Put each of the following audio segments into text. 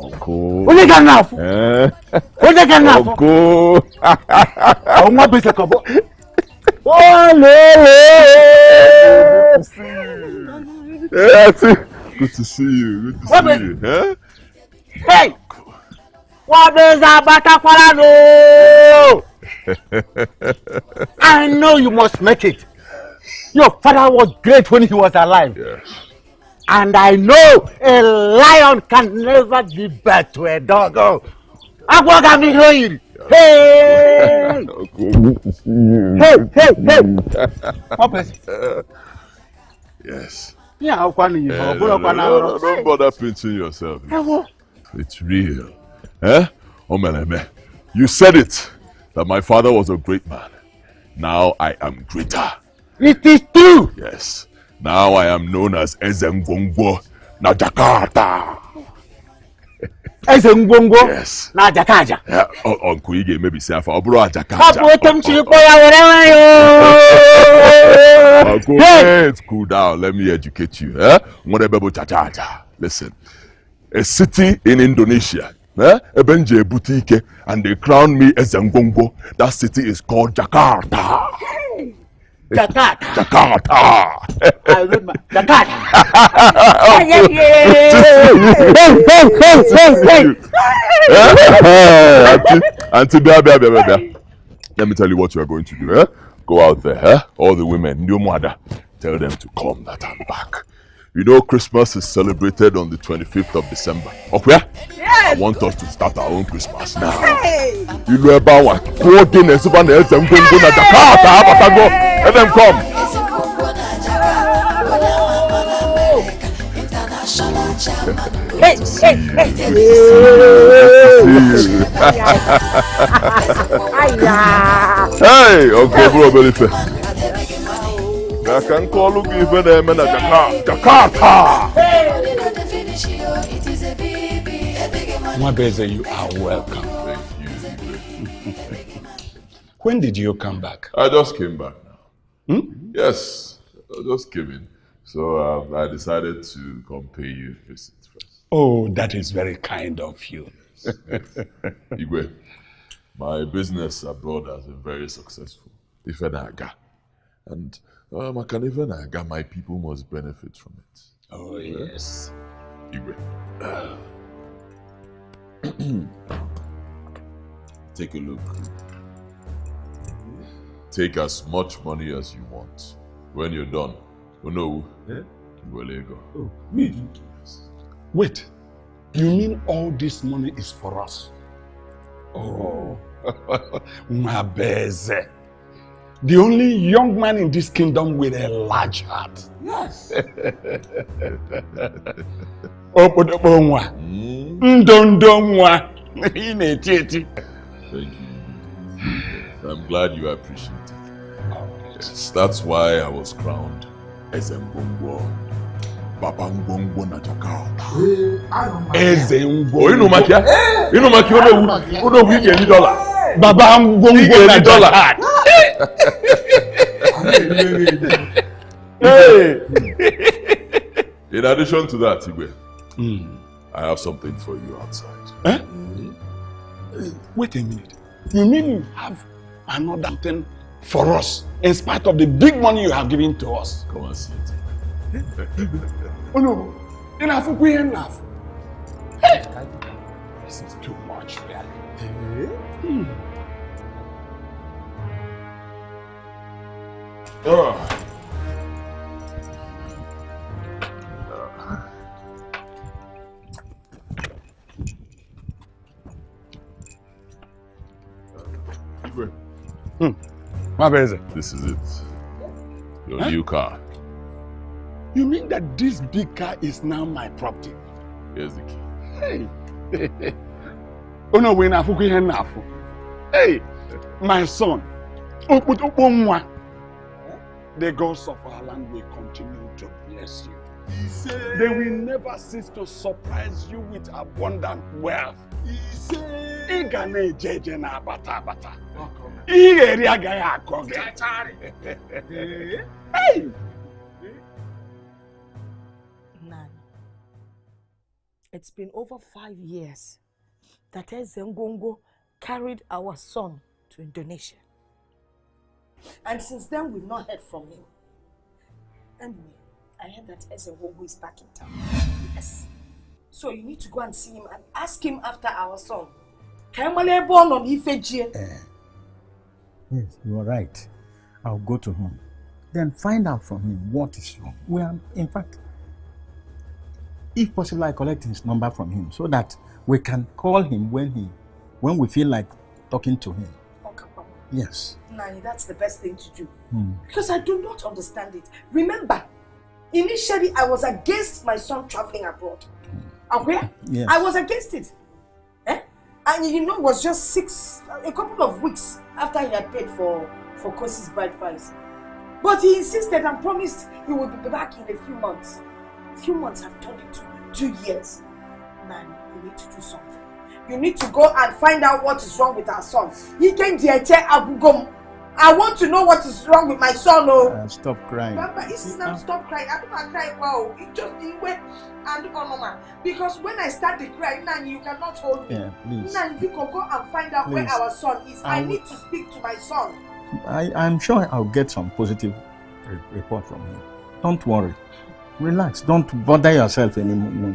Uncle. What you got now? What you got now? Uncle. Oh, my business. Oh, no. Good to see you. Good to see you. Huh? Hey! What is that butterfly? I know you must make it. Your father was great when he was alive. Yes. And I know a lion can never give birth to a dog. I'm going to hey! Good to see you. Hey! What is it? Yes. Yeah, Don't bother pinching yourself. It's real. Eh? Omeleme, you said it, that my father was a great man. Now I am greater. It is true. Yes. Now I am known as Ezengongwo na Jakarta. Ezengongwo? Yes. Na Jakarta. Yeah, Uncle Ige maybe say for Obro Jakarta. Cool down. Let me educate you. Listen. A city in Indonesia. Ebenje Butike, and they crowned me as Ngongo. That city is called Jakarta. Jakarta. I remember. Jakarta. Auntie, let me tell you what you are going to do. Go out there, all the women, new mother, tell them to come that I'm back. You know Christmas is celebrated on the 25th of December. Okay? Yes. I want us to start our own Christmas now. Hey. You know about what? Coordinates over the and go to Jakarta. Let them come. Hey, okay, bro, Belife. I can call you even a man at Jakarta. Mwabeze, you are welcome. Thank you. When did you come back? I just came back now. Yes, I just came in. So I decided to come pay you a visit first. Oh, that is very kind of you. Yes. Igwe, my business abroad has been very successful. And I can even my people must benefit from it. Oh, yes. Igwe. Take a look. Take as much money as you want. When you're done, you will go. Oh, me? Wait, you mean all this money is for us? Oh, Mabeze. The only young man in this kingdom with a large heart. Yes. Opodobonwa. Ndondomwa. Inetieti. Thank you. I'm glad you appreciate it. Yes, that's why I was crowned Ezengongwo. Baba Ngongwo na Jakarta. Ezengongwo. You know Makia? You know Makia, we get $1. Baba Ngongwo na Jakarta. Hey! In addition to that, Igwe, I have something for you outside. Eh? Wait a minute. You mean you have another thing for us in spite of the big money you have given to us? Come and see it. Oh no, enough. Hey! This is too much, really. This is it. Your new car. You mean that this big car is now my property? Here's the key. Hey! Oh no, we're not. Hey! My son. The gods of our land will continue to bless you. They will never cease to surprise you with abundant wealth. Hey! It's been over 5 years that Ezengongo carried our son to Indonesia. And since then, we've not heard from him. Anyway, I heard that Ezengongo is back in town. Yes. So you need to go and see him and ask him after our son. Yes, you are right. I'll go to him. Then find out from him what is wrong. In fact, if possible, I collect his number from him so that we can call him when we feel like talking to him. Okay, Papa. Yes. Nani, that's the best thing to do. Because I do not understand it. Remember, initially I was against my son traveling abroad. Aware? Yes. I was against it. And you know, it was just a couple of weeks after he had paid for Kosi's bride price. But he insisted and promised he would be back in a few months. A few months have turned into 2 years. Man, you need to do something. You need to go and find out what is wrong with our son. He came to Abugom. I want to know what is wrong with my son. Stop crying. Papa, stop crying. I don't cry. Wow, it just went and mama. Because when I start to cry, Nani, you cannot hold me. Yeah, please. Nani, you can go and find out where our son is. I need to speak to my son. I'm sure I'll get some positive report from him. Don't worry. Relax. Don't bother yourself anymore.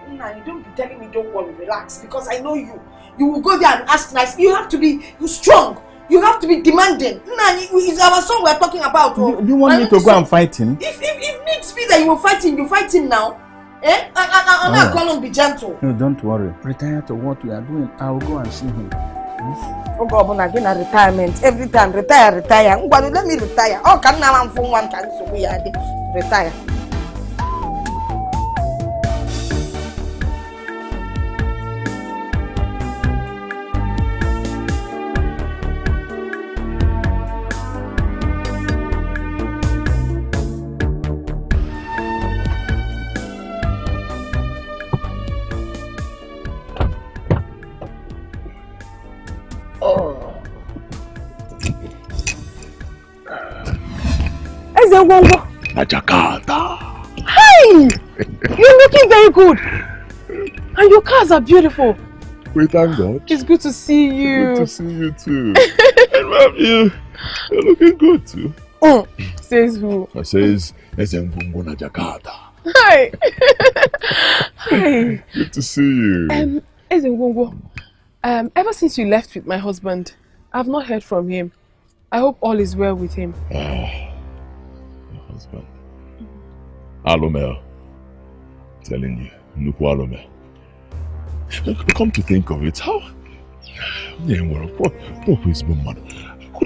Nani, don't be telling me don't worry. Relax. Because I know you. You will go there and ask nice. You have to be strong. You have to be demanding. Nani, it's our son we're talking about. Do you want me to go and fight him? If needs be that you will fight him, you fight him now. I'm not going to be gentle. No, don't worry. Retire to what we are doing. I will go and see him. Oh God, again a retirement. Every time, retire. Let me retire. Oh, can now I'm from one time, so we are retire. Jakarta. Hi! You're looking very good. And your cars are beautiful. We thank God. It's good to see you. Good to see you too. I love you. You're looking good too. Says who? I says Ezengongo na Jakarta. Hi. Hi. Good to see you. Ezengongo, ever since you left with my husband, I've not heard from him. I hope all is well with him. Your husband. Alomel. Telling you, Nuku Alomel. Come to think of it, how? Could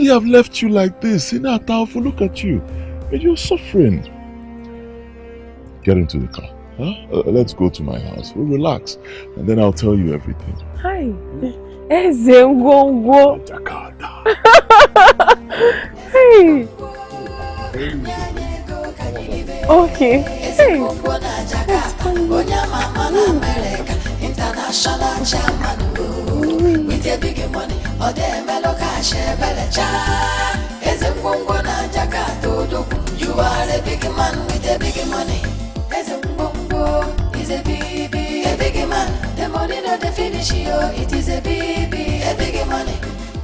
he have left you like this? Look at you. You're suffering. Get into the car. Huh? Let's go to my house. We'll relax. And then I'll tell you everything. Hi. Ezengongo. Jakarta. Hey. Okay. Hey. That's funny. International chairman with a big money or the mellow cash Ezengongo na Jakarta. You are a big man with a big money. Ezengongo is a big man. The money not the finish you. It is a big money.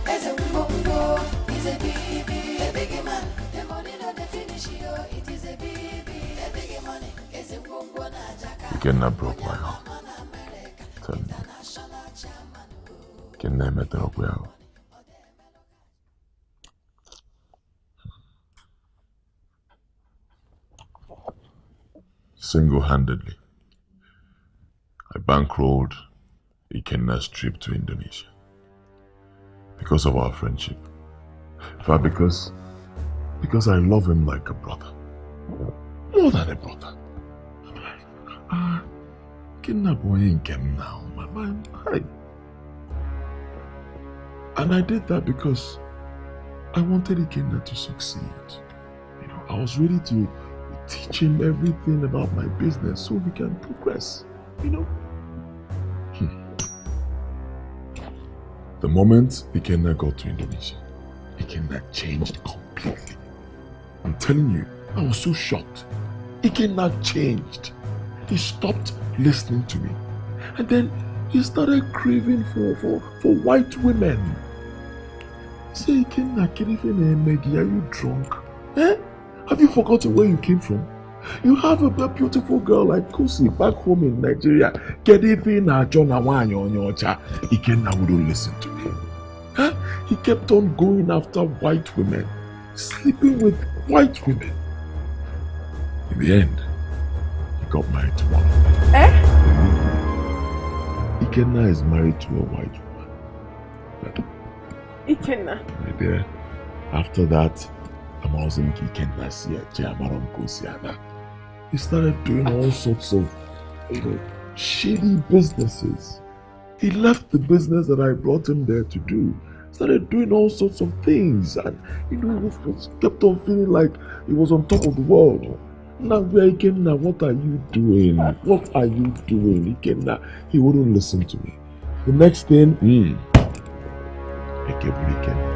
Ezengongo is a big man. The money not the finish you. It is a big money. Ezengongo na Jakarta. You cannot broke my heart. Tell me. Can I met up well? Single-handedly, I bankrolled Ikenna's trip to Indonesia because of our friendship. In fact, because I love him like a brother, more than a brother. Ikenna boy ain't him now, man. And I did that because I wanted Ikenna to succeed. I was ready to teach him everything about my business so we can progress, The moment Ikenna got to Indonesia, Ikenna changed completely. I'm telling you, I was so shocked. Ikenna changed. He stopped listening to me. And then he started craving for white women. Say, Maggie, are you drunk? Eh? Have you forgotten where you came from? You have a beautiful girl like Kusi back home in Nigeria. Ikenna wouldn't listen to me. Huh? He kept on going after white women, sleeping with white women. In the end, he got married to one of them. Eh? Ikenna is married to a white woman. Ikenna? My dear, after that, he started doing all sorts of shady businesses. He left the business that I brought him there to do. Started doing all sorts of things, and he kept on feeling like he was on top of the world. Now, Ikenna, what are you doing? What are you doing? Ikenna, he wouldn't listen to me. The next thing, I kept Ikenna.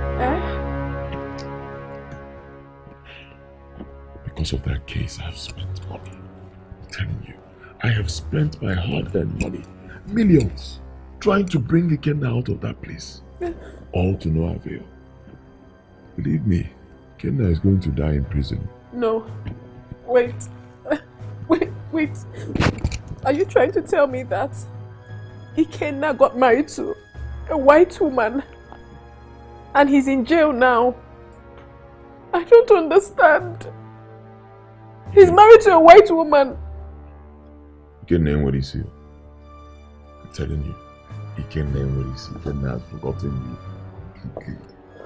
Because of that case, I have spent money. I'm telling you, I have spent my hard-earned money, millions, trying to bring Ikenna out of that place. All to no avail. Believe me, Ikenna is going to die in prison. No. Wait. Wait. Are you trying to tell me that Ikenna got married to a white woman and he's in jail now? I don't understand. He's married to a white woman. Ikenna, what is he? I'm telling you, Ikenna, what is he? Ikenna has forgotten you.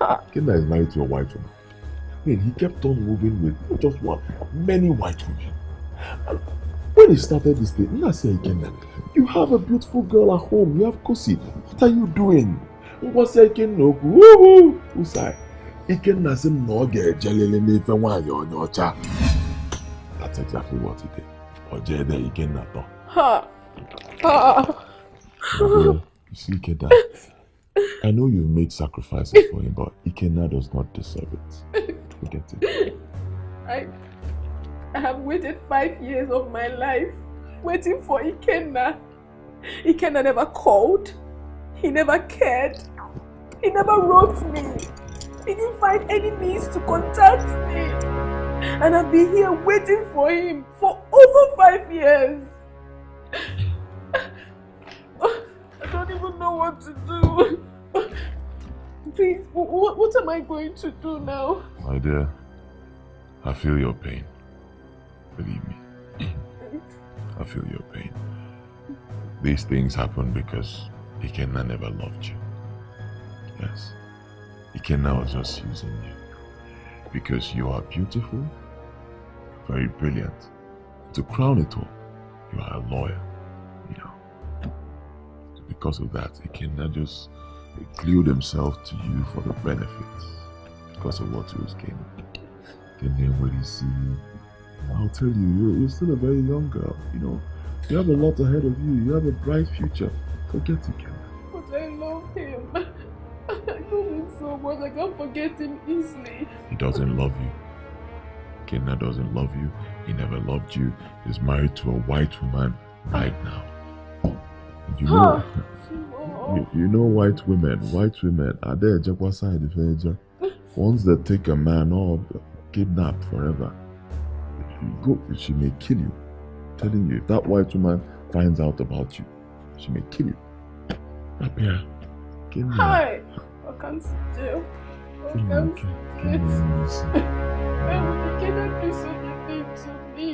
Ikenna is married to a white woman. I mean, he kept on moving with not just one, many white women. And when he started this thing, I said, Ikenna, you have a beautiful girl at home. You have Kosi. What are you doing? What's Ikenna? Woo-hoo! Who's I? Ikenna said, no, get jelly me if I want your child. That's exactly what he did. Or Jada Ikenna thought. You see, Ikenna, I know you've made sacrifices for him, but Ikenna does not deserve it. Forget it. I have waited 5 years of my life waiting for Ikenna. Ikenna never called. He never cared. He never wrote me. He didn't find any means to contact me. And I've been here waiting for him for over 5 years. I don't even know what to do. Please, what am I going to do now? My dear, I feel your pain. Believe me. I feel your pain. These things happen because Ikenna never loved you. Yes. Ikenna was just using you. Because you are beautiful, very brilliant. To crown it all, you are a lawyer, you know. Because of that, Ikenna just glued himself to you for the benefits. Because of what he was gaining. Then when he see you, I'll tell you, you're still a very young girl, you know. You have a lot ahead of you. You have a bright future. Forget Ikenna. But I love him. I love him so much. I can't forget him easily. He doesn't love you. Ikenna doesn't love you. He never loved you. He's married to a white woman right now. You know, you know white women are there just outside the fence. Once they take a man or kidnapped forever, she may kill you. I'm telling you, if that white woman finds out about you, she may kill you. Apia, hi! I can't sit jail. I can't sit Why would Ikenna do such a thing to me?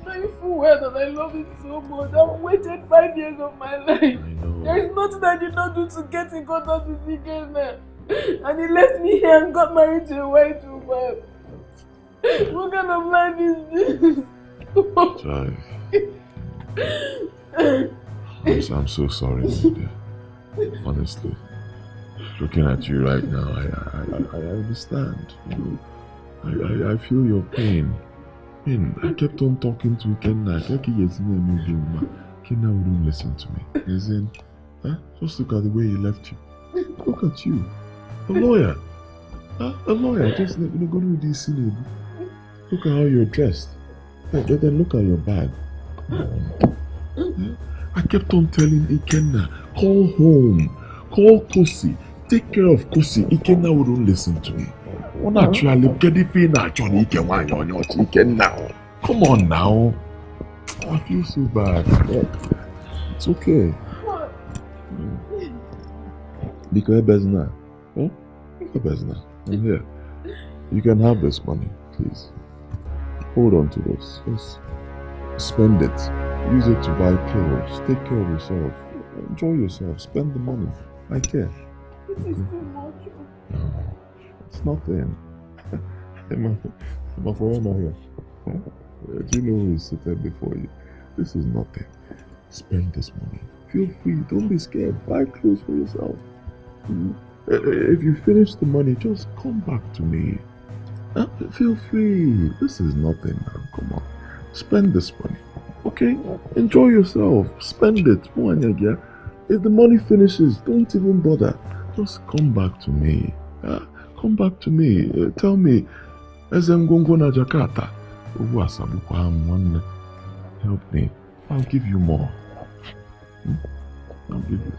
Knowing full well that I love him so much. I've waited 5 years of my life. I know. There is nothing I did not do to get in contact with Ikenna. And he left me here and got married to a white woman. What kind of life is this? I'm so sorry, my dear. Honestly. Looking at you right now, I understand. You know, I feel your pain. I mean, I kept on talking to Ikenna. Ikenna wouldn't listen to me. As in, just look at the way he left you. Look at you. A lawyer. A lawyer. Just go to this scene. Look at how you're dressed. Then look at your bag. I kept on telling Ikenna, call home, call Kosi, take care of Kosi. Ikenna wouldn't listen to me. Ikenna. Come on now. I feel so bad. It's okay. Because Bezna. Huh? Bezna. I'm here. You can have this money, please. Hold on to this. Just spend it. Use it to buy clothes. Take care of yourself. Enjoy yourself. Spend the money. I care. This is too much. No, it's nothing. Emma, for Emma here. Do you know who is seated before you? This is nothing. Spend this money. Feel free. Don't be scared. Buy clothes for yourself. If you finish the money, just come back to me. Feel free. This is nothing, man. Come on. Spend this money. Okay? Enjoy yourself. Spend it. If the money finishes, don't even bother. Just come back to me. Come back to me. Tell me, Ezengongo na Jakarta. Help me. I'll give you more. I'll give you.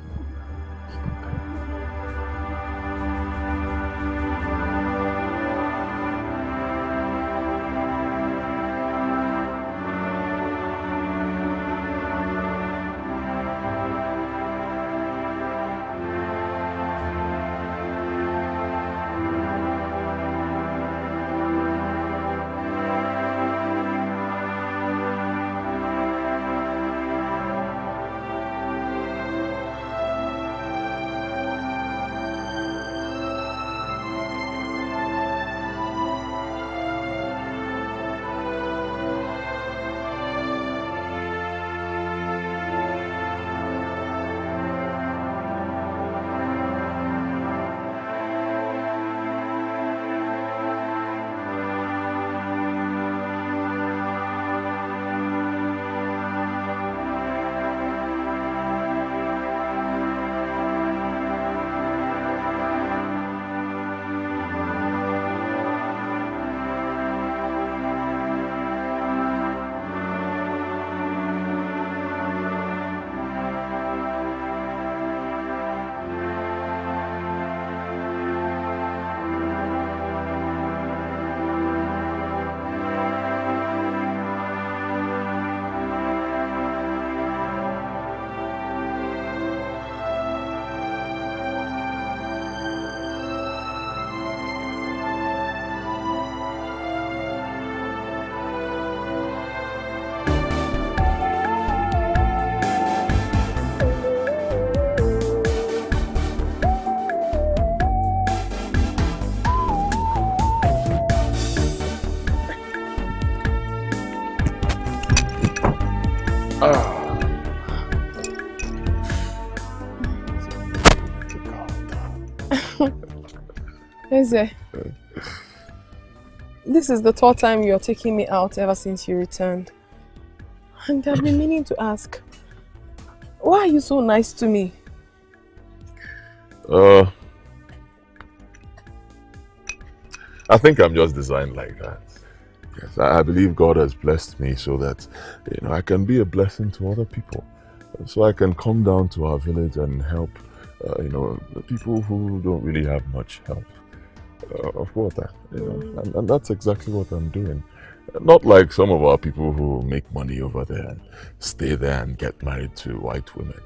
Eze, this is the third time you're taking me out ever since you returned. And I've been meaning to ask, why are you so nice to me? I think I'm just designed like that. Yes, I believe God has blessed me so that I can be a blessing to other people. So I can come down to our village and help the people who don't really have much help of water. And that's exactly what I'm doing. Not like some of our people who make money over there and stay there and get married to white women.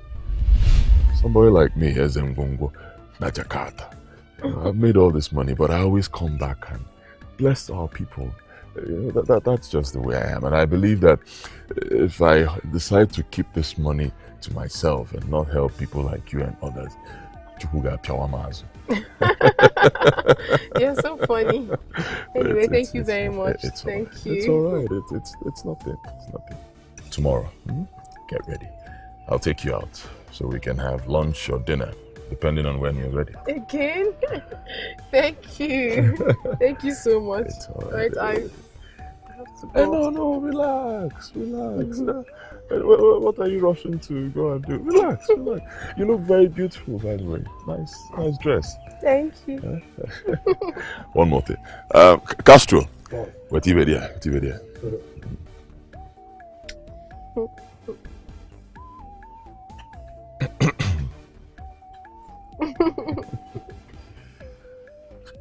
Somebody like me, Ezengongo na Jakarta. I've made all this money, but I always come back and bless our people. That's just the way I am. And I believe that if I decide to keep this money to myself and not help people like you and others, You're so funny. Anyway, thank you very much. Thank you. It's all right. It's nothing. It's nothing. Tomorrow, get ready. I'll take you out so we can have lunch or dinner, depending on when you're ready. Again? Thank you. Thank you so much. It's all right. I have to go. No, relax. What are you rushing to go and do? Relax. You look very beautiful, by the way. Nice dress. Thank you. One more thing. Castro. What you ready?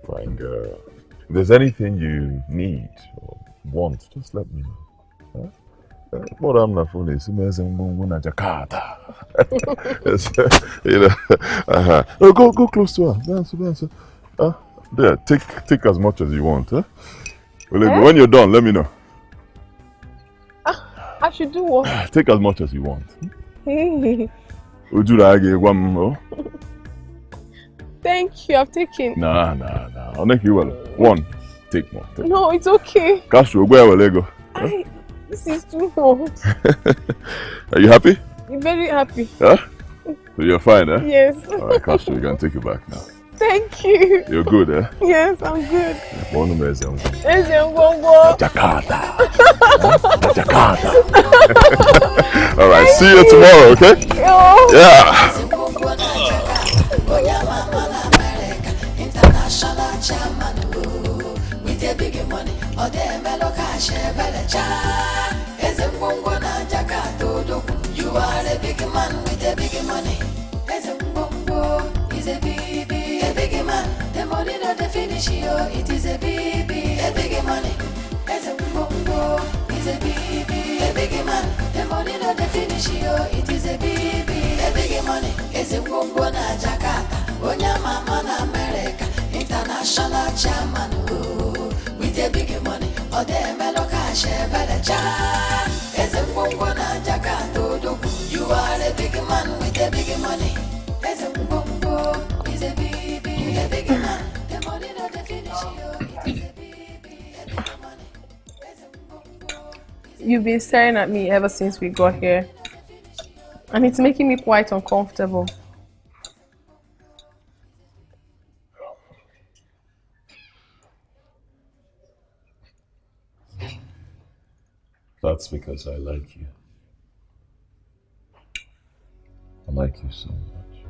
Fine girl. If there's anything you need or want, just let me know. Huh? What I'm not for is Jakarta. You know. No, go close to her. Dance. There, take as much as you want. Huh? Well, when you're done, let me know. I should do what? Take as much as you want. Hey. Would you like one more? Thank you, I've taken. Nah. I'll make you well. One. Take more. No, it's okay. Castro, where will I go? Huh? This is too long. Are you happy? I'm very happy. Huh? So you're fine, eh? Yes. Alright, Castro, you can take it back now. Thank you. You're good, eh? Yes, I'm good. Jakarta. Jakarta. Alright, see you tomorrow, okay? Yeah. International chairman with a big money or the mellow cash you are a big man with a big money. Is a big man. The money not the finish you. It is a big money. Is a big man. The money not the finish you. It is a big money. Is a na Jakarta. Onya mama na America. International chairman with a big money. Or the mellow cash is a na Jakarta. You are a big man with a big money. Is a big man. The money not the finish you. It is a big money. You've been staring at me ever since we got here. And it's making me quite uncomfortable. That's because I like you. I like you so much.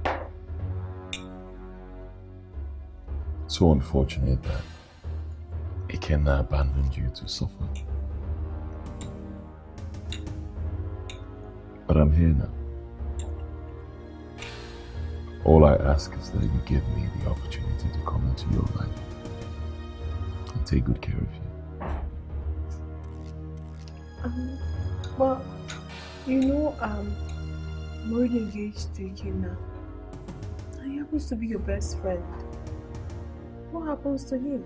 It's so unfortunate that Ikenna abandoned you to suffer. But I'm here now. All I ask is that you give me the opportunity to come into your life and take good care of you. Well, you know, I'm already engaged to you now. He happens to be your best friend. What happens to him?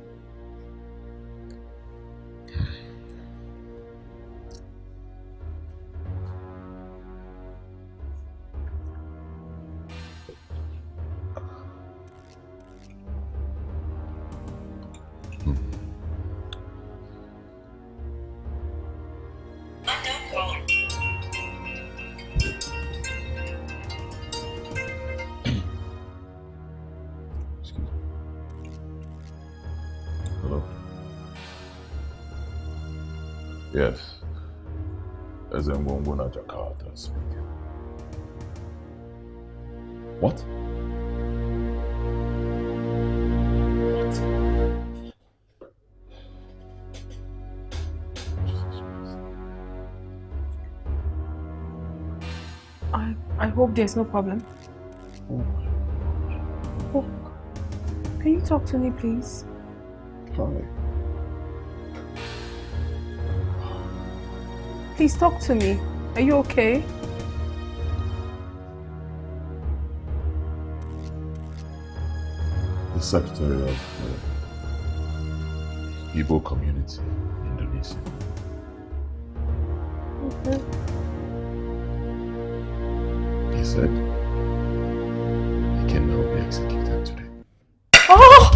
Yes, as in Wongwona Jakarta speaking. What? I hope there's no problem. Oh my God. Oh, can you talk to me, please? Hi. Please talk to me. Are you okay? The secretary of the Igbo community in Indonesia. Okay. He said he can now be executed today. Oh!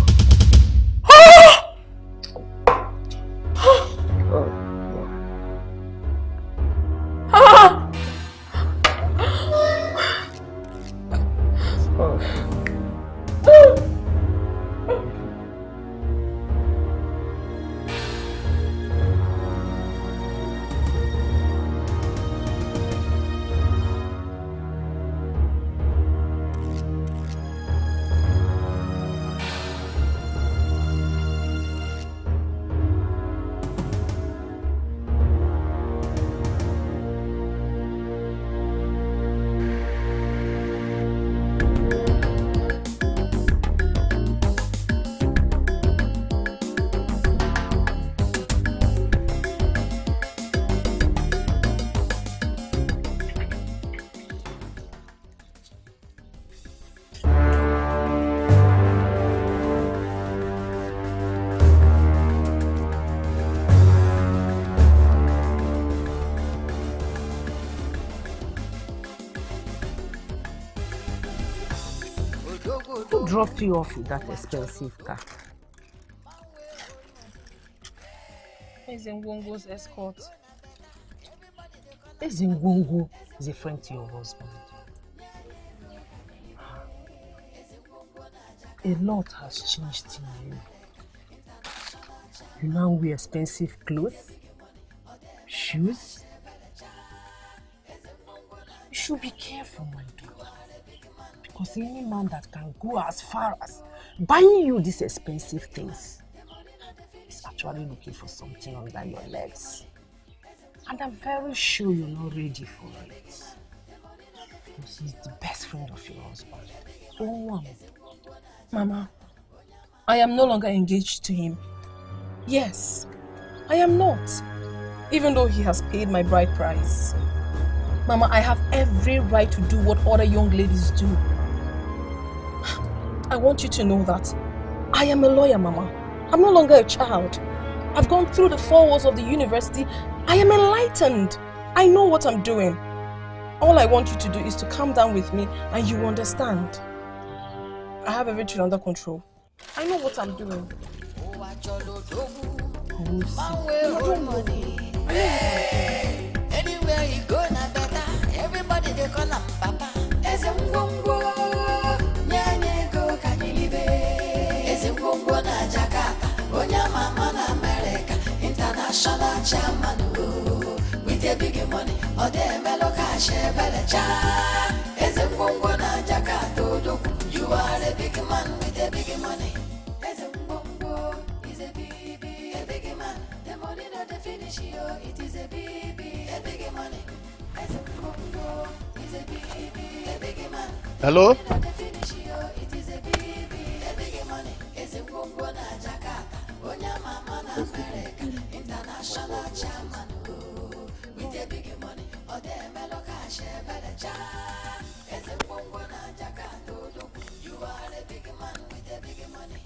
Who dropped you off with that expensive car? Ezengwongo's escort. Ezengwongo is a friend to your husband. A lot has changed in you. You now wear expensive clothes, shoes. You should be careful, my daughter. Because any man that can go as far as buying you these expensive things is actually looking for something under your legs. And I'm very sure you're not ready for it. Because he's the best friend of your husband. Oh, Mama, I am no longer engaged to him. Yes, I am not. Even though he has paid my bride price. Mama, I have every right to do what other young ladies do. I want you to know that I am a lawyer, Mama. I'm no longer a child. I've gone through the 4 walls of the university. I am enlightened. I know what I'm doing. All I want you to do is to calm down with me and you understand. I have everything under control. I know what I'm doing. Anywhere you go, na better. Everybody they call him Papa. Ezengwongo, nyanyego kanyilibe. Ezengwongo na Jakarta, onya mama na America, international chairman. With a big money, or the melo cash, belecha. Ezengwongo na Jakarta, you are a big man with a big money. Ezengwongo is a big man. The money not the finish, it is a big money. Ezengwongo is a big man. Hello? It is a big money. Ezengwongo na Jakarta, onya mama na America, international chairman. With a big money, or the melo cash, belecha. Ezengwongo na Jakarta, you are a big man with a big money.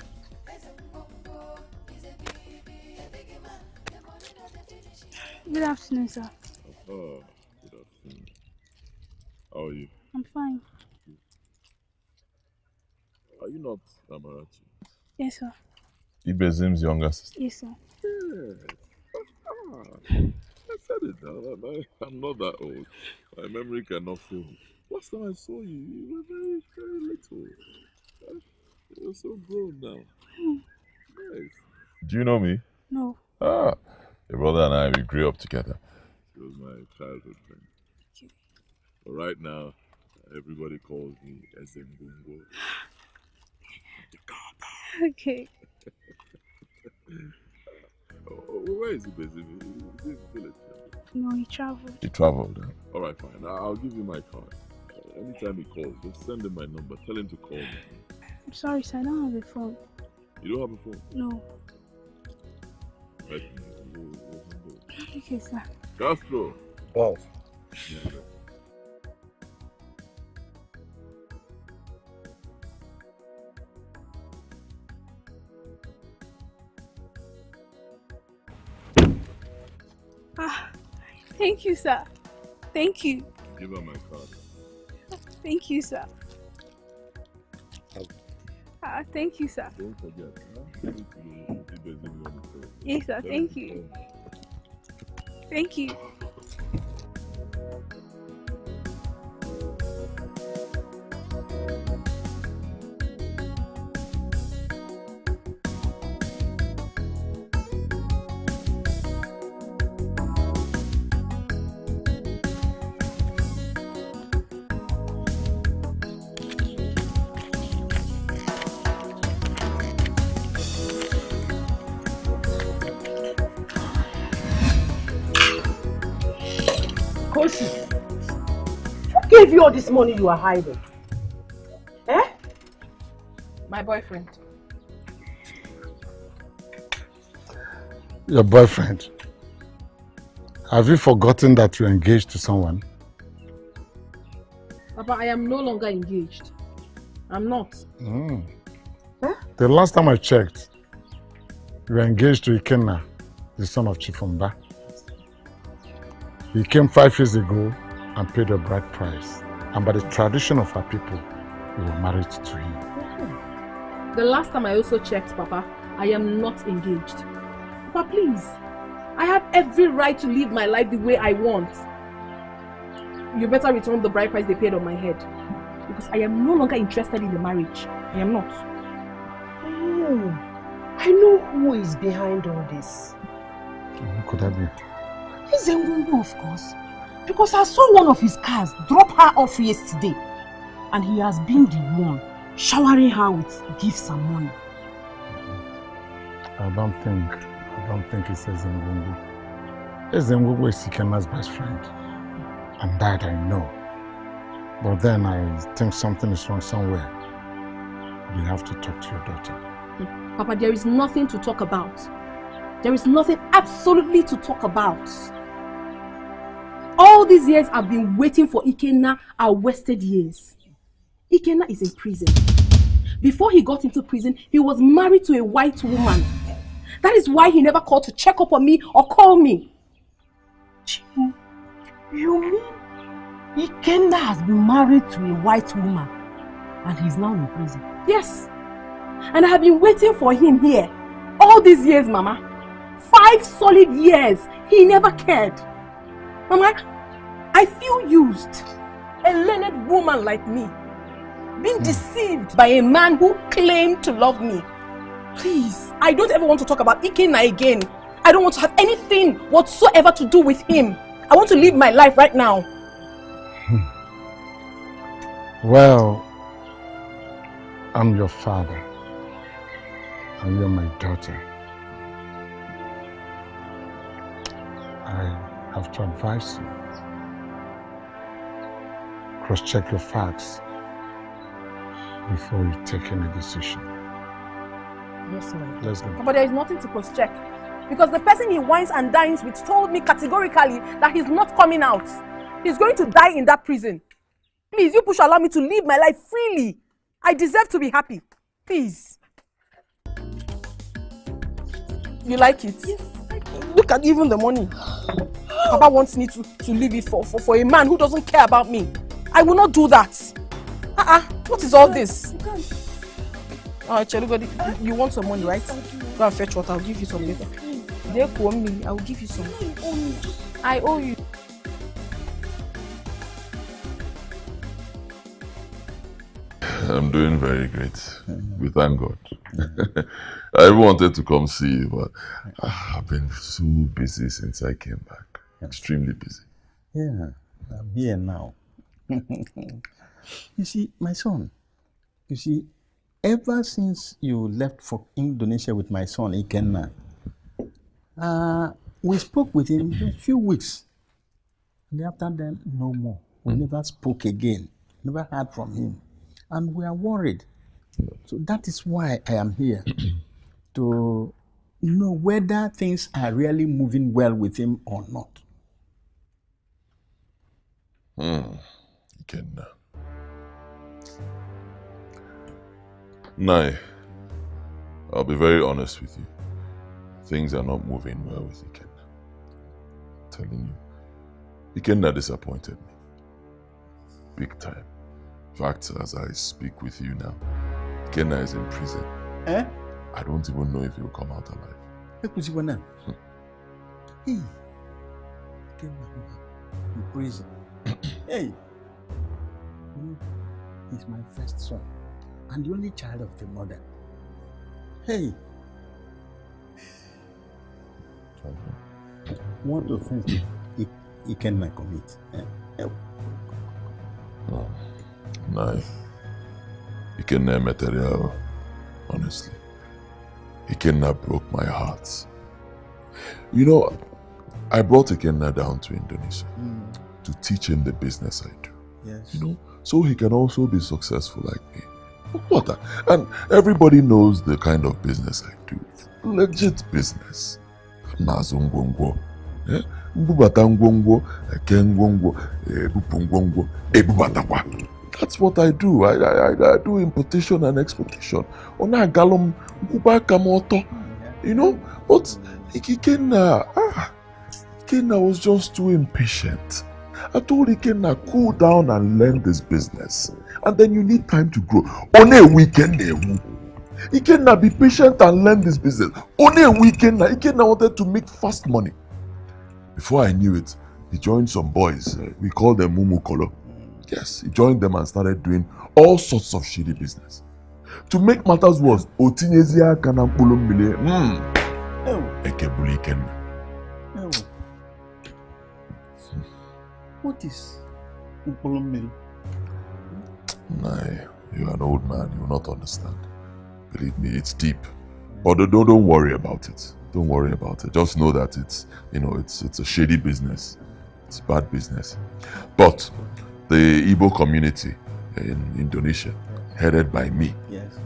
Ezengwongo is a big man. The money not the finish. Good afternoon, sir. Oh, good afternoon. How are you? I'm fine. Are you not Amarachi? Yes, sir. Ibezim's younger sister? Yes, sir. Yes. I said it now. I'm not that old. My memory cannot fail me. Last time I saw you, you were very, very little. You're so grown now. Nice. Do you know me? No. Ah, your brother and I, we grew up together. He was my childhood friend. Okay. But right now, everybody calls me Ezengwongo. Okay. Where is he based? Is he in the village? No, he traveled. He traveled. All right, fine. I'll give you my card. Anytime he calls, just send him my number. Tell him to call me. I'm sorry, sir. I don't have a phone. You don't have a phone? No. Right. Okay, sir. Castro. Boss. Yeah. Thank you, sir. Thank you. Give her my card. Thank you, sir. Thank you, sir. Don't forget. Give it to me. Yes, sir. Thank you. Thank you. Kosi, who gave you all this money you are hiding? Eh? My boyfriend. Your boyfriend? Have you forgotten that you're engaged to someone? Papa, I am no longer engaged. I'm not. Huh? The last time I checked, you were engaged to Ikenna, the son of Chief Mba. He came 5 years ago and paid a bride price. And by the tradition of our people, you were married to him. The last time I also checked, Papa, I am not engaged. Papa, please. I have every right to live my life the way I want. You better return the bride price they paid on my head. Because I am no longer interested in the marriage. I am not. Oh, I know who is behind all this. Who could that be? It's Ngungu, of course. Because I saw one of his cars drop her off yesterday. And he has been the one showering her with gifts and money. I don't think it's Ezengungu. Ezengungu is Ikenna's best friend. And that I know. But then I think something is wrong somewhere. You have to talk to your daughter. Papa, there is nothing to talk about. There is nothing absolutely to talk about. All these years I've been waiting for Ikenna are wasted years. Ikenna is in prison. Before he got into prison, he was married to a white woman. That is why he never called to check up on me or call me. Chimu, you mean Ikenna has been married to a white woman and he's now in prison? Yes. And I have been waiting for him here all these years, Mama. 5 solid years. He never cared. Mama, I feel used. A learned woman like me, being deceived by a man who claimed to love me. Please, I don't ever want to talk about Ikenna again. I don't want to have anything whatsoever to do with him. I want to live my life right now. Well, I'm your father. And you're my daughter. I have to advise you. Cross-check your facts before you take any decision. Yes, ma'am. Let's go. But there is nothing to cross-check. Because the person he wines and dines with told me categorically that he's not coming out. He's going to die in that prison. Please, you push allow me to live my life freely. I deserve to be happy. Please. You like it? Yes. Look at even the money. Papa wants me to leave it for a man who doesn't care about me. I will not do that. What is all this? You can't. Alright, Chelugodi, you want some money, right? Go and fetch water, I'll give you some later. They call me, I will give you some. You owe me. I owe you. I'm doing very great. We thank God. I wanted to come see you, but I've been so busy since I came back. Extremely busy. Yeah, I'm here now. You see, my son, ever since you left for Indonesia with my son, Ikenna, we spoke with him a few weeks. And after that, no more. We never spoke again. Never heard from him. And we are worried. So that is why I am here. To know whether things are really moving well with him or not. Ikenna. Nai, I'll be very honest with you. Things are not moving well with Ikenna. I'm telling you. Ikenna disappointed me. Big time. In fact, as I speak with you now, Ikenna is in prison. I don't even know if he'll come out alive. Hey, Ikenna in prison. Hey, he's my first son and the only child of the mother. Hey, what offense did Ikenna commit? No. Ikenna material, honestly. Ikenna broke my heart. You know, I brought Ikenna down to Indonesia to teach him the business I do. Yes. You know, so he can also be successful like me. What? And everybody knows the kind of business I do. Legit business. Mazungwongwo. Mbubatangwongwo, Kengwongwo, Bupungwongwo, Ebubatakwa. That's what I do. I do importation and exportation. Ona galom Mbubakamoto. You know? But Ikenna was just too impatient. I told Ikenna, cool down and learn this business. And then you need time to grow. Only a weekend, Ikenna, be patient and learn this business. Only a weekend, Ikenna wanted to make fast money. Before I knew it, he joined some boys. We call them Mumu Kolo. Yes, he joined them and started doing all sorts of shady business. To make matters worse, Otinyezia Kanampulu Mile. Ekebuli Ikenna. What is Upolomil? Nah, you're an old man. You will not understand. Believe me, it's deep. But don't worry about it. Don't worry about it. Just know that it's a shady business. It's bad business. But the Igbo community in Indonesia, headed by me,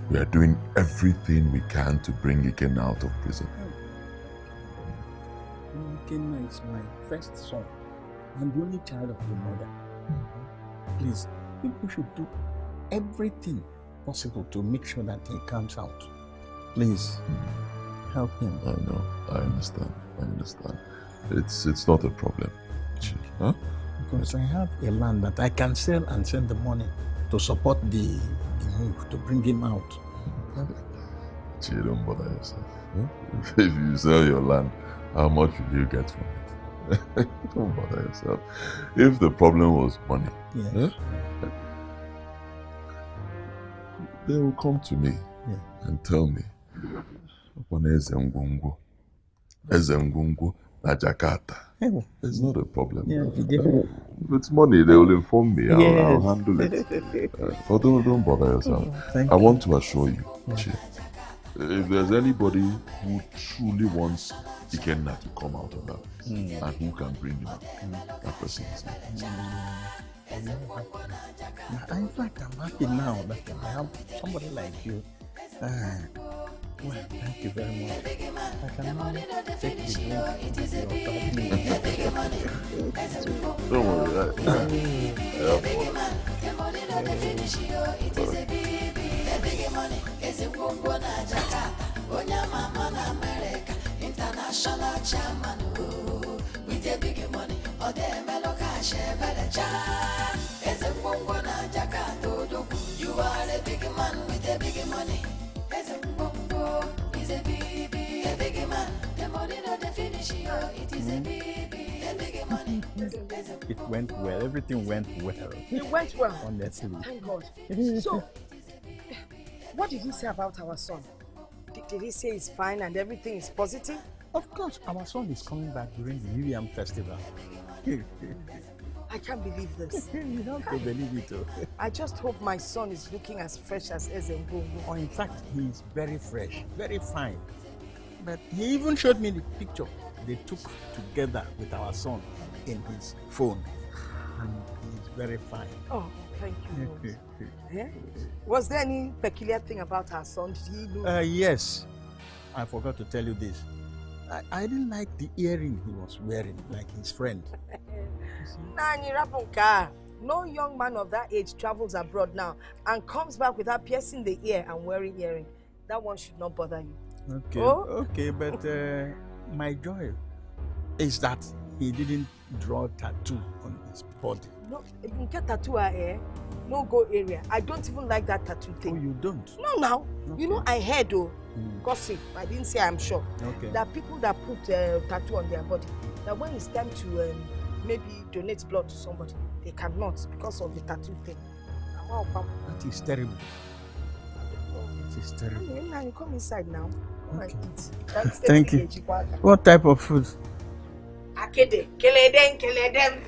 we are doing everything we can to bring Ikenna out of prison. Ikenna is my first son. I'm the only child of the mother. Please, people should do everything possible to make sure that he comes out. Please, help him. I know. I understand. It's not a problem. Huh? Because I have a land that I can sell and send the money to support the move, to bring him out. Gee, don't bother yourself. Huh? If you sell your land, how much will you get from it? Don't bother yourself. If the problem was money, they will come to me and tell me, Ezengungu na Jakarta. It's not a problem. If it's money, they will inform me. I'll handle it. But don't bother yourself. I want to assure you, if there's anybody who truly wants Ikenna to come out of that and who can bring him out, that person is me. In fact, I'm happy now that I have somebody like you. Well, thank you very much. I can now take the drink. Don't worry. International chairman with a big money or the Meloka Shebelecha. As a Bongo Jakato, you are a big man with a big money. As a Bongo is a big man. The money not the finish, it is a big money. It went well. Everything went well. It went well. Honestly. Thank God. So, what did he say about our son? Did he say he's fine and everything is positive? Of course, our son is coming back during the New Yam Festival. I can't believe this. You don't believe it, though. I just hope my son is looking as fresh as Ezengungu. Oh, in fact, he's very fresh, very fine. But he even showed me the picture they took together with our son in his phone. And he's very fine. Oh, thank you. Was there any peculiar thing about our son? Did he look? Yes. I forgot to tell you this. I didn't like the earring he was wearing, like his friend. No young man of that age travels abroad now and comes back without piercing the ear and wearing earring. That one should not bother you. Okay, oh? Okay, but my joy is that he didn't draw a tattoo on his body. No, you can get tattoo no go area. I don't even like that tattoo thing. Oh, you don't? No, now. Okay. You know, I heard gossip. I didn't say I'm sure. Okay. That people that put tattoo on their body, that when it's time to maybe donate blood to somebody, they cannot because of the tattoo thing. That is terrible. It is terrible. Now you come inside now. Come and eat. Thank you. What type of food? Akede. Keledem.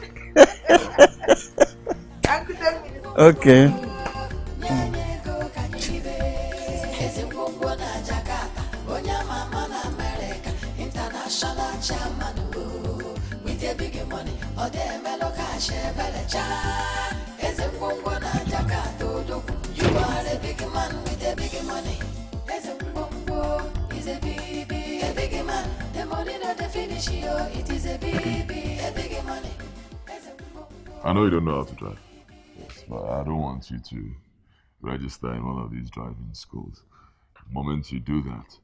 Okay. International chairman with a big money or the Meloka Shebelecha. As a Bongo Jakato, you are a big man with a big money. As a Bongo is a big man. The money not the finish, it is a big money. I know you don't know how to drive. Yes, but I don't want you to register in one of these driving schools. The moment you do that,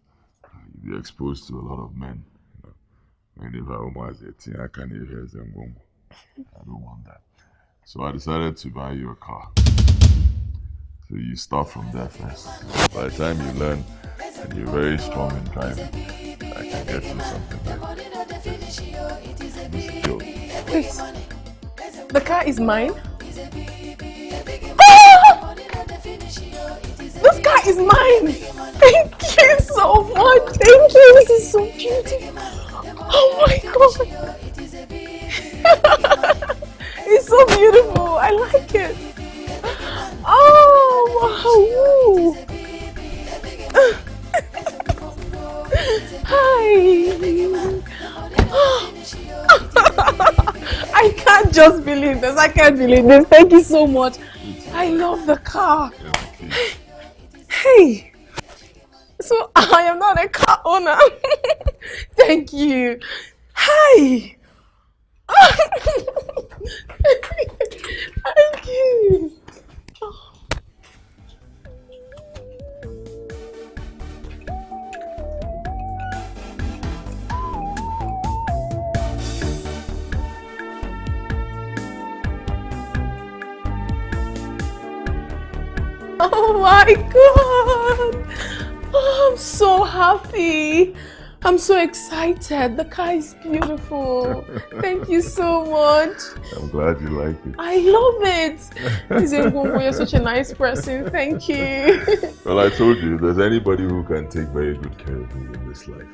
you'll be exposed to a lot of men. And if I was 18, I can't even hear them. I don't want that. So I decided to buy you a car. So you start from there first. By the time you learn and you're very strong in driving, I can get you something like this. Wait, the car is mine? Oh! This car is mine! Thank you so much! Thank you! This is so beautiful! Oh my god! It's so beautiful! I like it! Oh wow! Hi! I can't just believe this. I can't believe this. Thank you so much. I love the car. Hey! So I am not a car owner. Thank you. Hi! Thank you. Oh my god! Oh, I'm so happy. I'm so excited. The car is beautiful. Thank you so much. I'm glad you like it. I love it. Izengungu, you're such a nice person. Thank you. Well, I told you, if there's anybody who can take very good care of me in this life,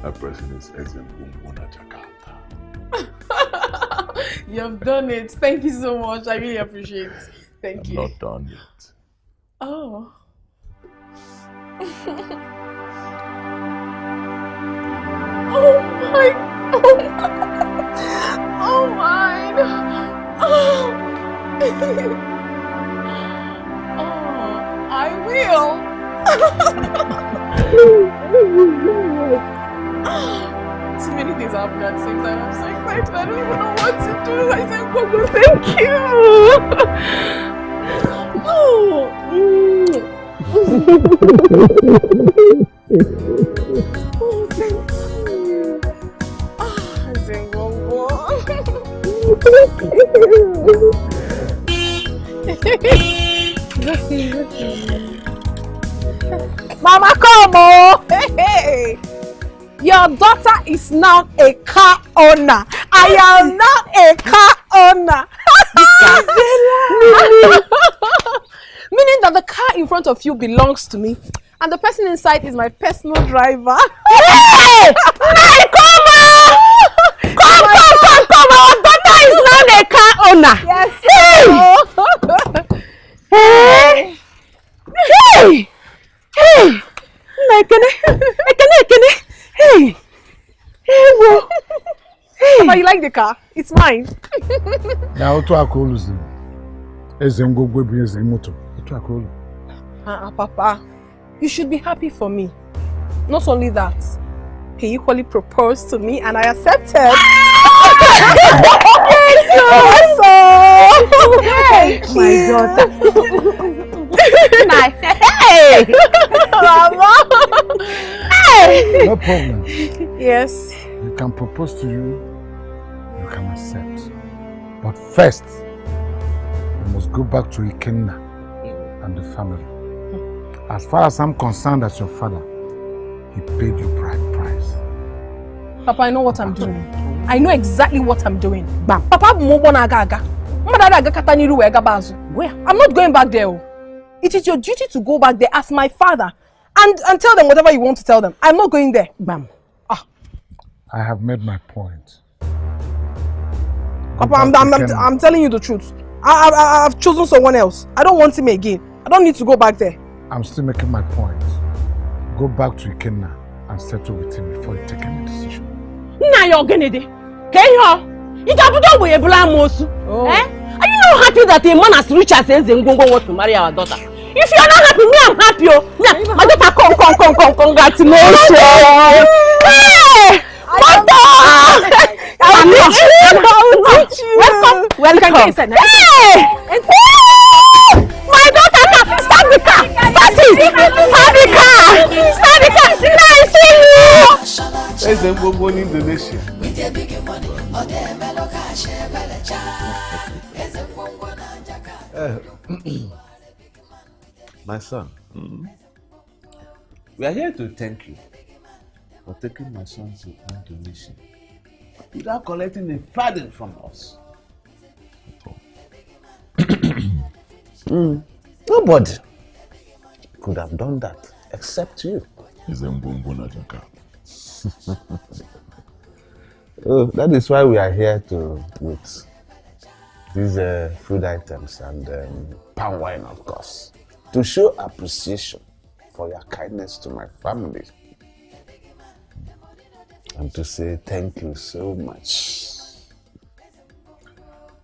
that person is Izengungu Jakarta. You've done it. Thank you so much. I really appreciate it. Thank you. I'm not done yet. Oh. Oh my. Oh my. Oh. Oh, I will. So many things happen at the same time. I'm so excited. I don't even know what to do. I said, Gogo, thank you. Oh. Oh, thank you. Ah, Zengongo. Mama, come on. Hey. Your daughter is now a car owner. I am not a car owner. Meaning that the car in front of you belongs to me, and the person inside is my personal driver. Hey! Hey, come on! Come! Our daughter is not a car owner. Yes. Hey! Hey! Hey! Hey! Hey! Papa, you like the car? It's mine. Now, to our calls, Ezengungu be Ezenmoto. Papa, you should be happy for me. Not only that, he equally proposed to me and I accepted. Yes, my daughter. Hey, Mama. Hey. No problem. Yes. You can propose to you, you can accept. But first, you must go back to Ikenna and the family. As far as I'm concerned as your father, he paid you bride price. Papa, I know what I'm doing. I know exactly what I'm doing. Bam. Papa, I'm not going back there. It is your duty to go back there as my father and tell them whatever you want to tell them. I'm not going there. Bam. I have made my point. Papa, I'm telling you the truth. I've chosen someone else. I don't want him again. I don't need to go back there. I'm still making my point. Go back to Ikenna and settle with him before you take any decision. Now you're gonna do. Are you not happy that a man as rich as Ezengungu wants to marry our daughter? If you're not happy, me, I'm happy. My daughter, come, congratulations. Hey! Welcome. Hey! My daughter, start the car. Start the car. Nice seeing you. Ezengungu in Indonesia. My son, we are here to thank you for taking my son to Indonesia without collecting a farthing from us. Nobody could have done that except you. That is why we are here with these food items and palm wine, of course, to show appreciation for your kindness to my family and to say thank you so much.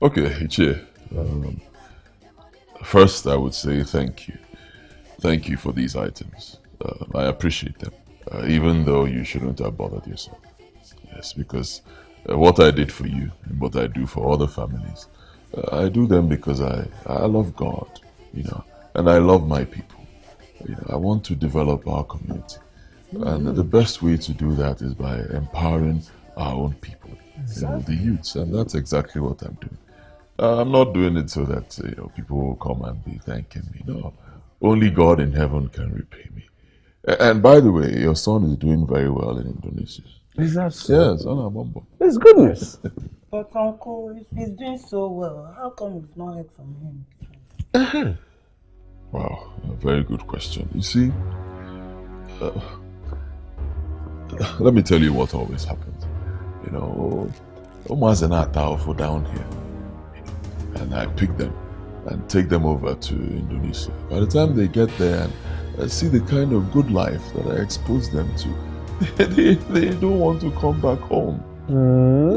Okay, Ichie. First, I would say thank you. Thank you for these items. I appreciate them, even though you shouldn't have bothered yourself. Yes, because what I did for you and what I do for other families, I do them because I love God, and I love my people. I want to develop our community. And the best way to do that is by empowering our own people, the youths, and that's exactly what I'm doing. I'm not doing it so that people will come and be thanking me. No, only God in heaven can repay me. And by the way, your son is doing very well in Indonesia. Is that so? Yes, Anabombo. It's good news. But Uncle, if he's doing so well, how come we've not heard from him? Wow, a very good question. You see, let me tell you what always happens. Almost an for down here. And I pick them and take them over to Indonesia. By the time they get there and see the kind of good life that I expose them to, they don't want to come back home.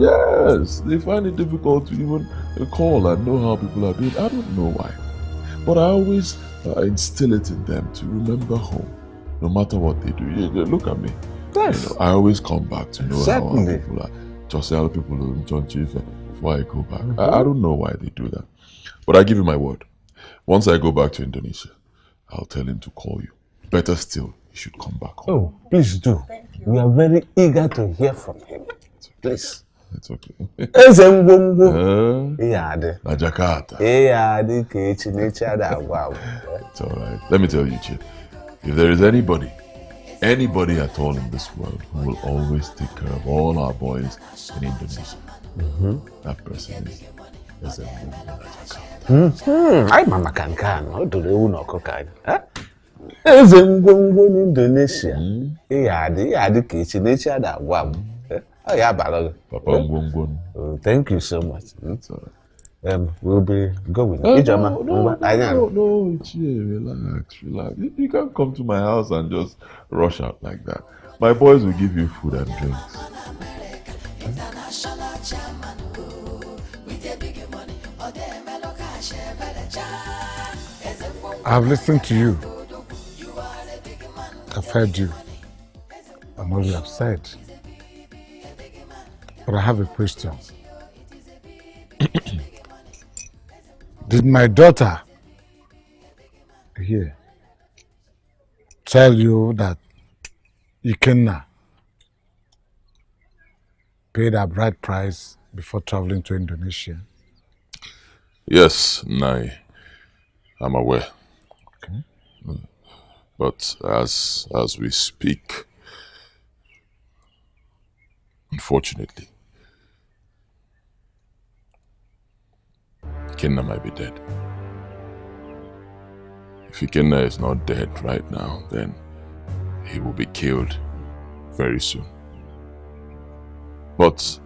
Yes, they find it difficult to even call and know how people are doing. I don't know why. But I always instill it in them to remember home, no matter what they do. Look at me. Yes. I always come back to know how our people are. Just tell people before I go back. I don't know why they do that. But I give you my word. Once I go back to Indonesia, I'll tell him to call you. Better still, he should come back home. Oh, please do. We are very eager to hear from him. Please. It's okay. Na Jakarta. It's alright. Let me tell you, Chip. If there is anybody at all in this world who will always take care of all our boys in Indonesia, that person is a I mama can. How do they know cocaine? Eze ngwongwo in Indonesia. Papa ngwongwo. Thank you so much. It's alright. We'll be going. No, relax. You can't come to my house and just rush out like that. My boys will give you food and drinks. I've listened to you. I've heard you. And all you have said. But I have a question. Did my daughter here tell you that Ikenna paid her bride price before traveling to Indonesia? Yes, Nai. I'm aware. Okay. But as we speak, unfortunately, Ikenna might be dead. If Ikenna is not dead right now, then he will be killed very soon. But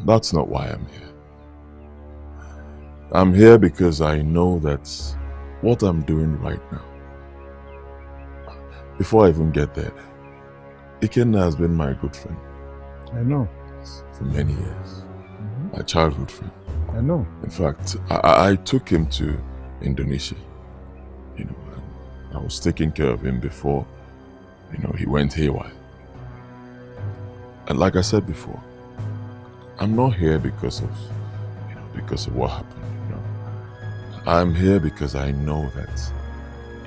that's not why I'm here. I'm here because I know that what I'm doing right now, before I even get there, Ikenna has been my good friend. I know. For many years. My childhood friend. I know. In fact, I took him to Indonesia. I was taking care of him before, he went haywire. And like I said before, I'm not here because of what happened. I'm here because I know that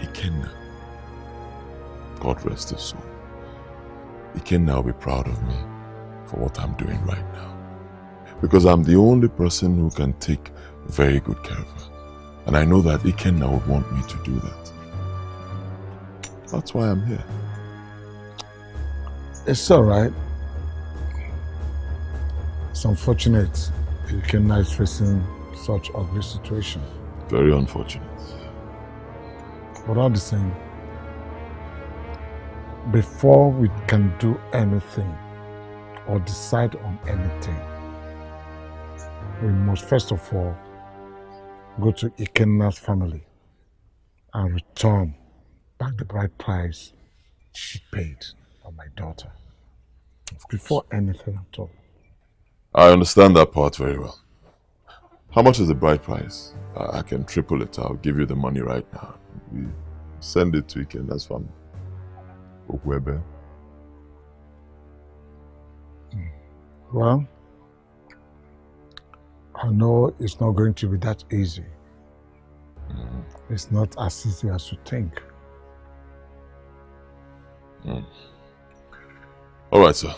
Ikenna, God rest his soul, Ikenna will be proud of me for what I'm doing right now. Because I'm the only person who can take very good care of her. And I know that Ikenna would want me to do that. That's why I'm here. It's all right. It's unfortunate Ikenna is facing such ugly situation. Very unfortunate. But all the same, before we can do anything or decide on anything, we must first of all go to Ikenna's family and return back the bride price she paid for my daughter. Before anything at all. I understand that part very well. How much is the bride price? I can triple it. I'll give you the money right now. We send it to Ikenna's family. Okwebe. Well, I know it's not going to be that easy. It's not as easy as you think. All right, sir.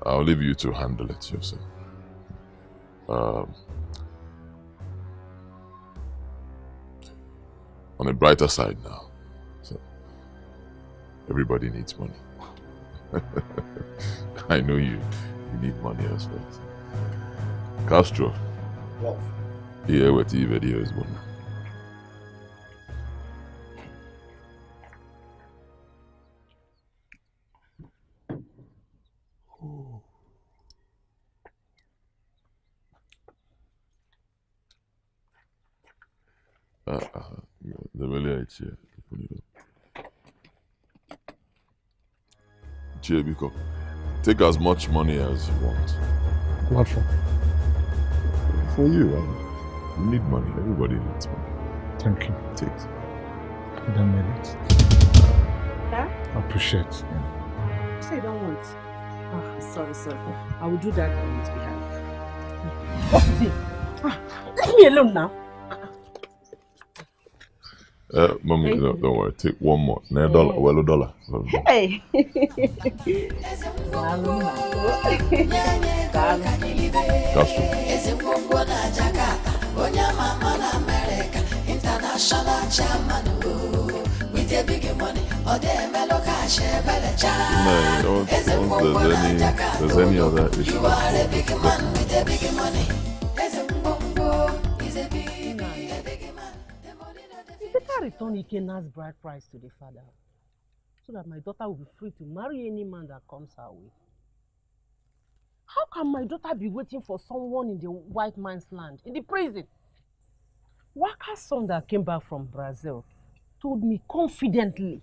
I'll leave you to handle it yourself. On a brighter side now, so everybody needs money. I know you need money as well. Castro. Yes. Here with the video is one. The really chair. Chair, because take as much money as you want. What for? For you, you need money. Everybody needs money. Thank you. Take it. I don't need it. Huh? I appreciate it. You say you don't want. Oh, sorry. I will do that on his behalf. What is it? Leave me alone now. Mommy, don't worry. Take one more. $1. Well, $1. Hey. There's any other issue. You are a big man with a big money. Better return Ikenna's bride price to the father, so that my daughter will be free to marry any man that comes her way. How can my daughter be waiting for someone in the white man's land, in the prison? Waka's son that came back from Brazil told me confidently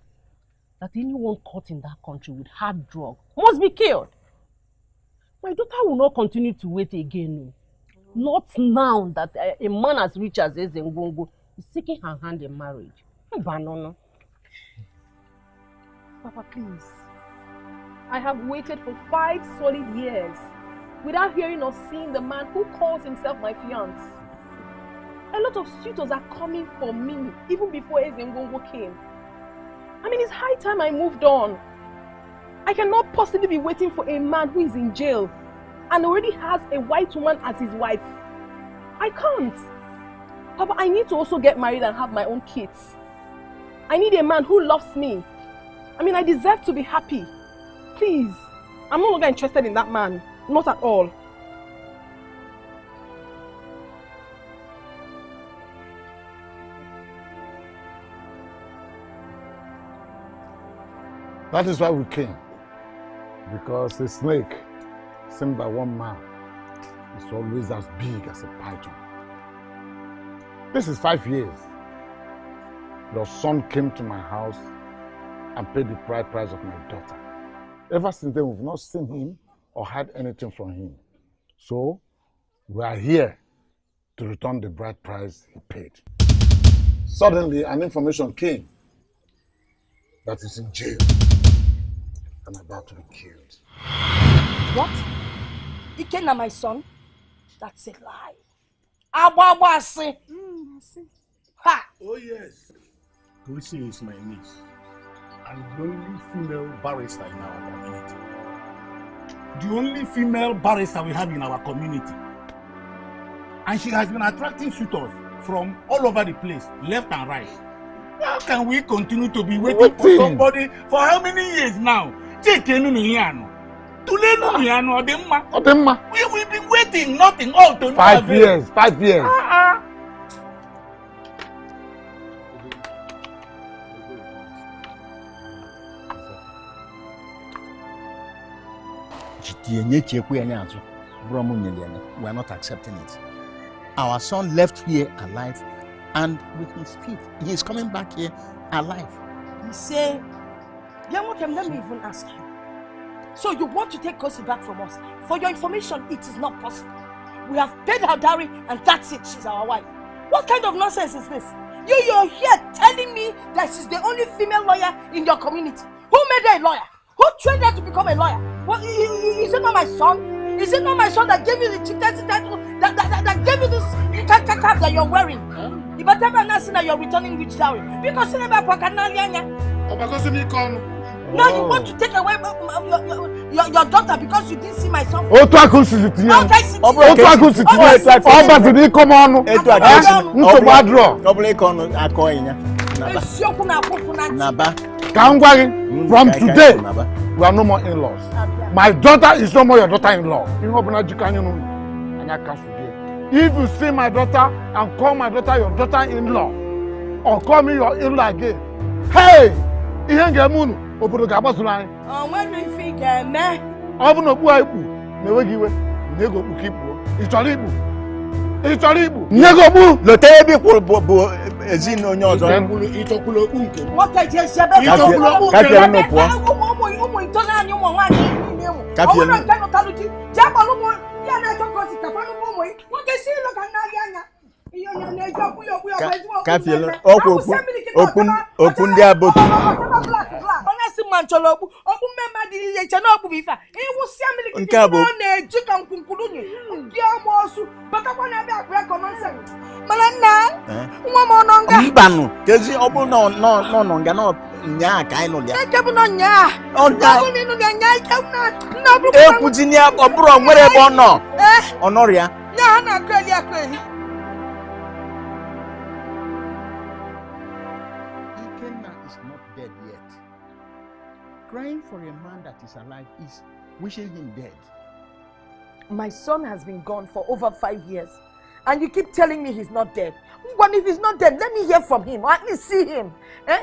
that anyone caught in that country with hard drug must be killed. My daughter will not continue to wait again. No. Not now that a man as rich as Eze Ngongo is seeking her hand in marriage. Banono. Papa, please. I have waited for 5 solid years without hearing or seeing the man who calls himself my fiancé. A lot of suitors are coming for me even before Eze Ngongo came. I mean, it's high time I moved on. I cannot possibly be waiting for a man who is in jail and already has a white woman as his wife. I can't. Papa, I need to also get married and have my own kids. I need a man who loves me. I mean, I deserve to be happy. Please, I'm no longer interested in that man. Not at all. That is why we came. Because a snake seen by one man is always as big as a python. This is 5 years. Your son came to my house and paid the bride price of my daughter. Ever since then, we've not seen him or heard anything from him. So, we are here to return the bride price he paid. Suddenly, an information came that he's in jail and about to be killed. What? Ikenna, my son? That's a lie. Ababase. Ha! Oh yes. Lucy is my niece and the only female barrister in our community. The only female barrister we have in our community. And she has been attracting suitors from all over the place, left and right. How can we continue to be waiting for somebody for how many years now? We've been waiting, nothing, all to 5 years, 5 years. We are not accepting it. Our son left here alive and with his feet. He is coming back here alive. He said, let me even ask you. So you want to take Kosi back from us? For your information, it is not possible. We have paid her dowry and that's it. She's our wife. What kind of nonsense is this? You're here telling me that she's the only female lawyer in your community. Who made her a lawyer? Who trained her to become a lawyer? What, is it not my son? Is it not my son that gave you the chieftaincy title, that gave you this cap that you're wearing? You better ever not seen that you're returning which dowry. Because you never now you want to take away your daughter because you didn't see my son. Oh, to akusiti. Oh, to akusiti. Oh, but you didn't come on. No bad draw. From today, we are no more in-laws. My daughter is no more your daughter-in-law. If you see my daughter and call my daughter your daughter-in-law, or call me your in-law again, hey, obodo ga-agbaso anyị. When we figure me. Ọ bụ na okpu a ikpu na-enweghị iwe, na-ego okpu ka ikpu. Ị chọrọ ikpu? Ị chọrọ ikpu? Nyego okpu. Lote ebe ikwu bụ ezin onye ọzọ. Ịchọkwula okpu nke m. Nwoke ji esi ebe. Ịchọkwula okpu nke m. Ụmụ itoolu anyị ụmụ nwaanyị niile enwe. Ọ bụrụ nke nụtalụ di, ji agbalụ ụmụ ya na-achọ Kosi ka fanụ ụmụ yi. Nwoke si ịlụ ka nna gị anya. Okwu ndị abotu. Onye si mma nchọrọ okpu mmemme dị ihe iche na okpu bụ ife a. Ịwụsịa mmiri kịtị ọ na-eji ka nkwunkuru nye ndị ọmụ osu batakwa na ebe akpa eko nọnsens. Mana nna nwa m ọnọ nga. Mbanụ kezi ọ bụrụ na nọ nga na nyaa ka anyị nọ ya. Eke bụ na nyaa. Ọ bụ na ịnụ ya nyaa ike na bụrụ. Ekwuzi ya ọ bụrụ nwere ebe ọ nọ. Ọ nọrọ ya. Ya ha na-akụ eli akụ eli. Crying for a man that is alive is wishing him dead. My son has been gone for over 5 years. And you keep telling me he's not dead. But if he's not dead, let me hear from him or at least see him.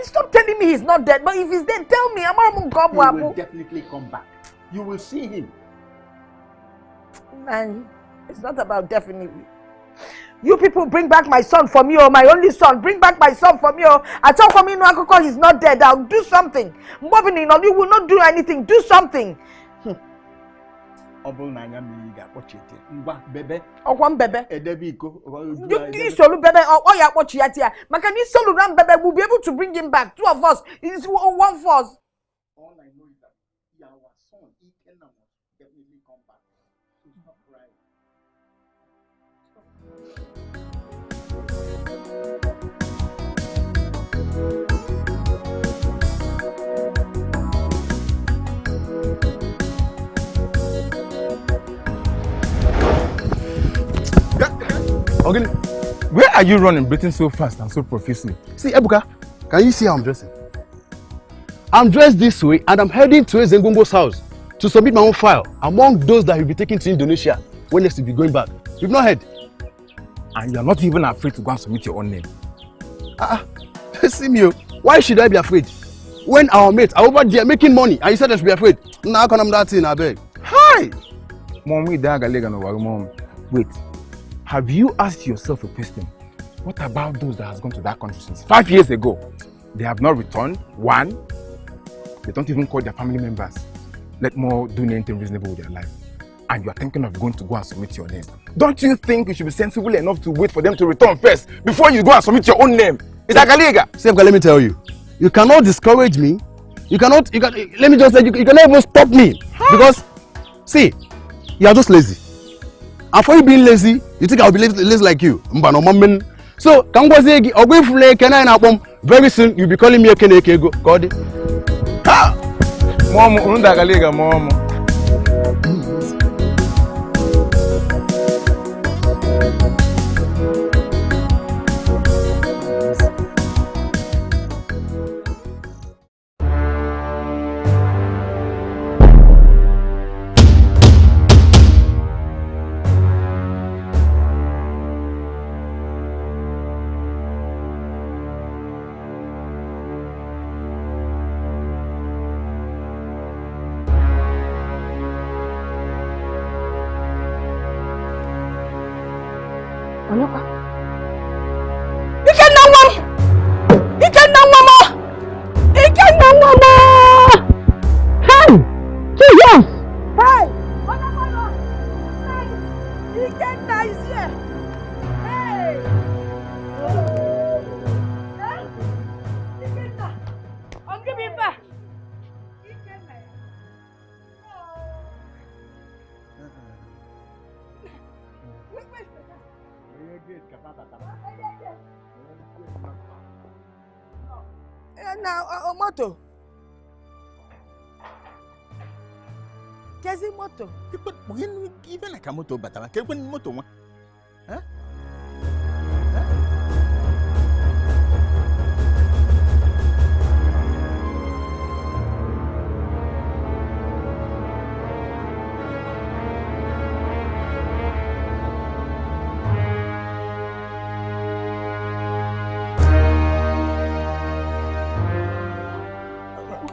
Stop telling me he's not dead. But if he's dead, tell me. He will definitely come back. You will see him. Man, it's not about definitely. You people bring back my son for me, or my only son. Bring back my son for me, or I talk for me no alcohol. He's not dead. I'll do something. Mbobini, you will not do anything. Do something. Obul nanya mi ga pochete. Ngwa bebe. Okwam bebe. Edebiko. You solu bebe. Oh ya pochiatia. Maka ni solu ram bebe. We'll be able to bring him back. Two of us. It's one for us. All I know is that our son, he cannot definitely come back. So stop crying. Okay, where are you running, breathing so fast and so profusely? See, Ebuka, can you see how I'm dressing? I'm dressed this way and I'm heading to Ezengongo's house to submit my own file among those that will be taken to Indonesia when next will be going back. You've not heard? And you're not even afraid to go and submit your own name. See me, why should I be afraid? When our mates are over there making money and you said I should be afraid? Now how can I that thing, I beg? Hi! Mom, wait. Have you asked yourself a question? What about those that has gone to that country since 5 years ago? They have not returned. One, they don't even call their family members. Let more do anything reasonable with their life. And you are thinking of going to go and submit your name. Don't you think you should be sensible enough to wait for them to return first before you go and submit your own name? It's like a liga. Semka, let me tell you. You cannot discourage me. Let me just say, you cannot even stop me. Because, see, you are just lazy. And for you being lazy, you think I'll be lazy like you. So, very soon you'll be calling me a Keneke. God. Mom. Now, moto. Kezi moto. Even like a moto, but I can't moto. Huh?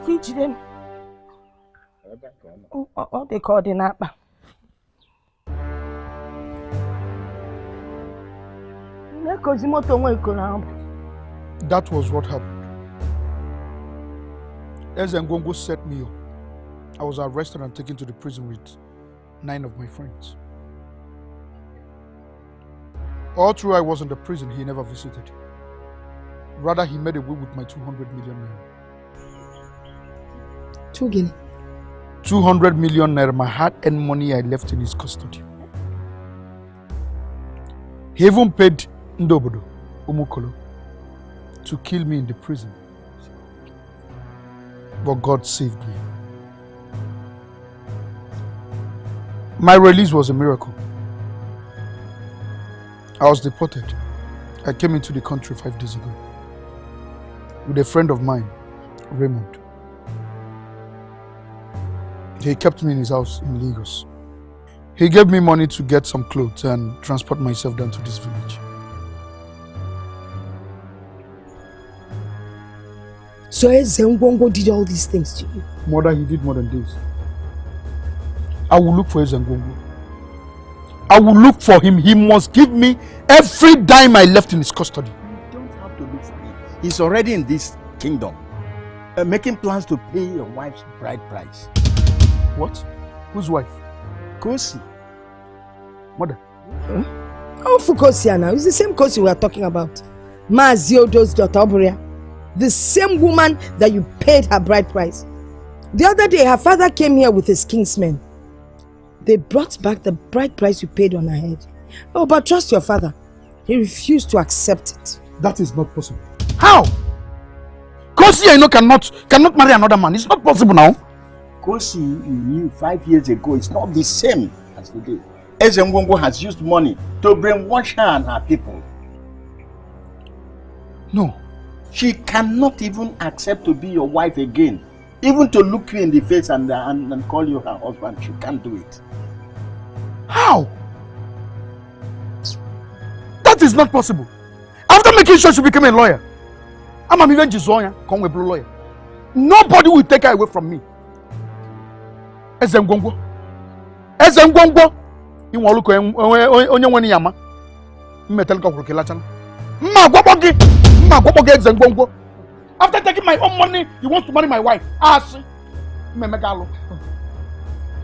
Teach them. What they call the napa. That was what happened. As Ngongo set me up, I was arrested and taken to the prison with 9 of my friends. All through I was in the prison, he never visited. Rather, he made away with my 200 million naira. 2 guinea. 200 million naira, my hard-earned money I left in his custody. He even paid Ndobodo, Umukolo, to kill me in the prison. But God saved me. My release was a miracle. I was deported. I came into the country 5 days ago with a friend of mine, Raymond. He kept me in his house in Lagos. He gave me money to get some clothes and transport myself down to this village. So Ezengongo did all these things to you? Mother, he did more than this. I will look for Ezengongo. I will look for him. He must give me every dime I left in his custody. You don't have to look for him. He's already in this kingdom, making plans to pay your wife's bride price. What? Whose wife? Kosi. Mother. Oh, for Kosi now. It's the same Kosi we are talking about. Maziodo's daughter, Oburia. The same woman that you paid her bride price. The other day, her father came here with his kingsmen. They brought back the bride price you paid on her head. Oh, but trust your father. He refused to accept it. That is not possible. How? Kosi, I know, cannot marry another man. It's not possible now. Kosi you knew 5 years ago is not the same as today. Ezengongo has used money to brainwash her and her people. No. She cannot even accept to be your wife again. Even to look you in the face and call you her husband, she can't do it. How? That is not possible. After making sure she became a lawyer, I'm even Jizoya, come with blue lawyer. Nobody will take her away from me. Ezengongo. Ezengongo. You want to look onye wani yama. Metal ka kurukela chana. Ma Ezengongo. After taking my own money, you want to marry my wife. Ask me megalo.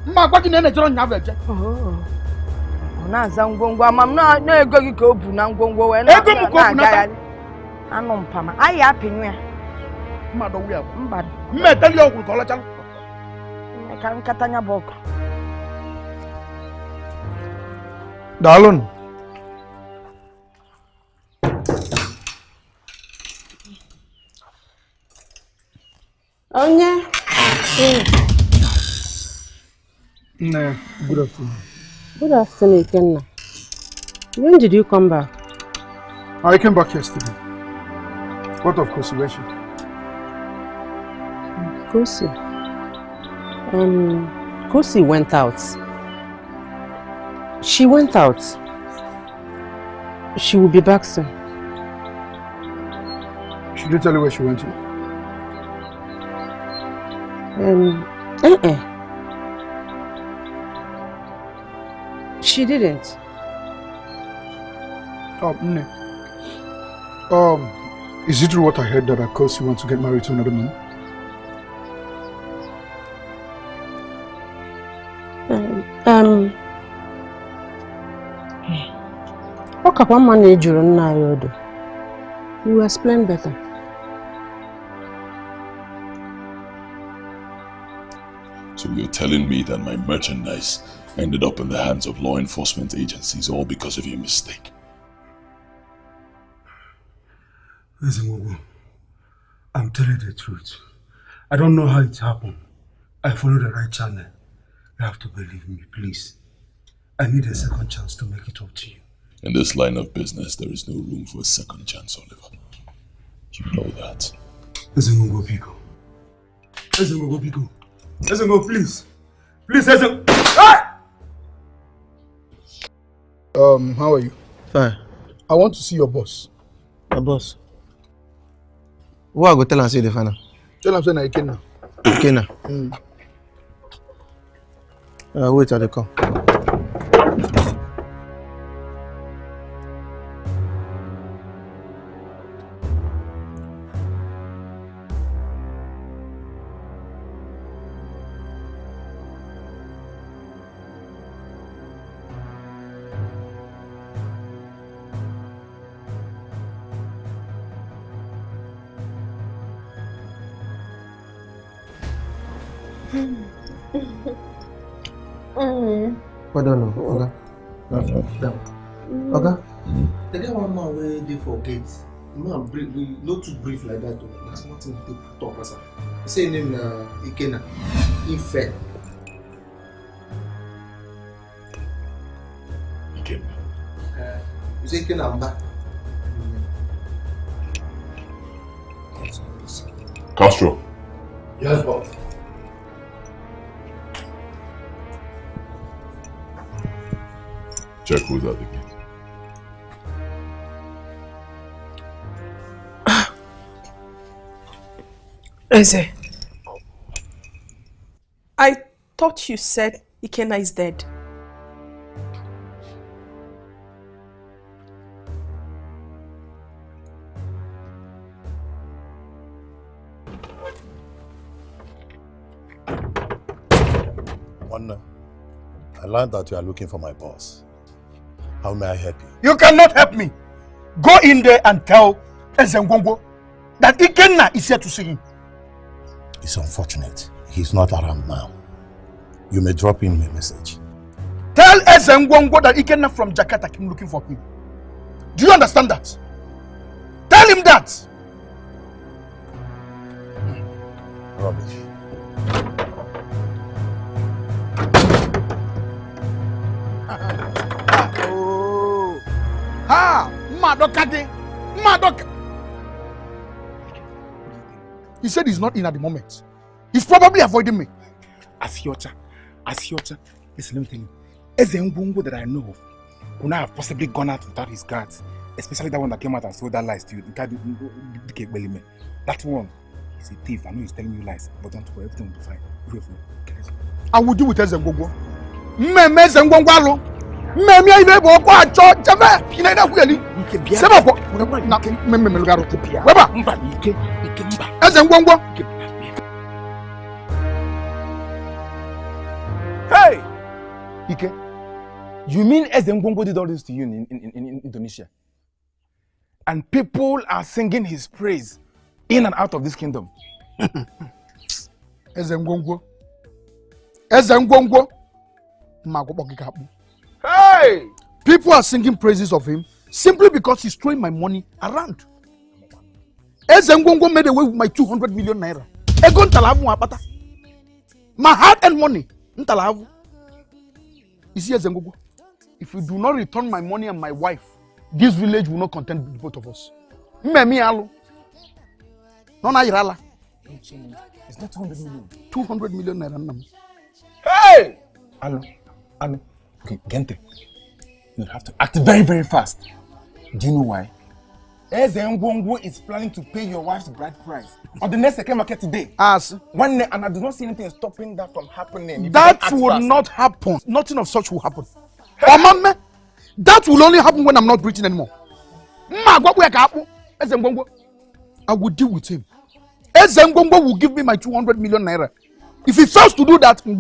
Ma gwa gi na na jero nya veje. Oh. Na Zangongo amam na ego gi ka obu na Ngongo we na. Ego mu ko obu na. Anu mpama. Ayi apinwu ya. Ma do wi abo. Mba. Metal yo kurukela chana. Kan katanya boko. Dalun. Onya. Nah, good afternoon. Good afternoon, Kenna. When did you come back? I came back yesterday. What of Kosi? Where is she? Kosi. Kosi went out. She went out. She will be back soon. Should you tell you where she went to? She didn't. Is it true what I heard that Kosi wants to get married to another man? You will explain better. So you're telling me that my merchandise ended up in the hands of law enforcement agencies all because of your mistake? Listen, Mogo. I'm telling the truth. I don't know how it happened. I follow the right channel. You have to believe me, please. I need a second chance to make it up to you. In this line of business, there is no room for a second chance, Oliver. You know that. Ezengongo, Pico. Ezengongo, Pico. Ezengongo, please. Please, Ezengongo. Ah! How are you? Fine. I want to see your boss. My boss? Who I go tell and say the final? Tell him say na Ikenna. Ikenna? Wait till they come. What do you know? Okay. Okay. The guy one man where they forget. Man, we not too brief like that. That's nothing to talk about. He say name Ikenna. Ife. Ikenna. You say Ikenna Mba. Castro. Yes, boss. Check who's at the gate. Eze, I thought you said Ikenna is dead. Wanda, I learned that you are looking for my boss. How may I help you? You cannot help me. Go in there and tell Ezengongo that Ikenna is here to see him. It's unfortunate. He's not around now. You may drop him a message. Tell Ezengongo that Ikenna from Jakarta came looking for him. Do you understand that? Tell him that. Rubbish. Madoka. He said he's not in at the moment. He's probably avoiding me. Asiocha, listen, let me tell you. Ezengongo that I know of could not have possibly gone out without his guards, especially that one that came out and sold that lies to you. That one is a thief. I know he's telling you lies, but don't worry, everything will be fine. I will deal with Ezengongo. Meme Ezengongo. Meme ibe bo kwa cho jave. Ina ina kuyeli. Sema ko. Na meme lugaro. Weba. Mba ike mba. Ezengongo. Hey! Ike, you mean Ezengongo did all this to you in Indonesia? And people are singing his praise in and out of this kingdom. Ezengongo. Hey! People are singing praises of him simply because he's throwing my money around. Ezengongo made away with my 200 million naira. Egon talavu apata. My hard-earned money. Ntalavu. You see, Ezengongo, if you do not return my money and my wife, this village will not content the both of us. Memi alu. No na irala. It's not 200 million. 200 million naira. Hey! Alo. Okay, Gente. You have to act very, very fast. Do you know why? Ezengongo is planning to pay your wife's bride price on the next second market today. As one, and I do not see anything stopping that from happening. That will not happen. Nothing of such will happen. Hey. That will only happen when I'm not breathing anymore. I will deal with him. Ezengongo will give me my 200 million naira. If he fails to do that, hey!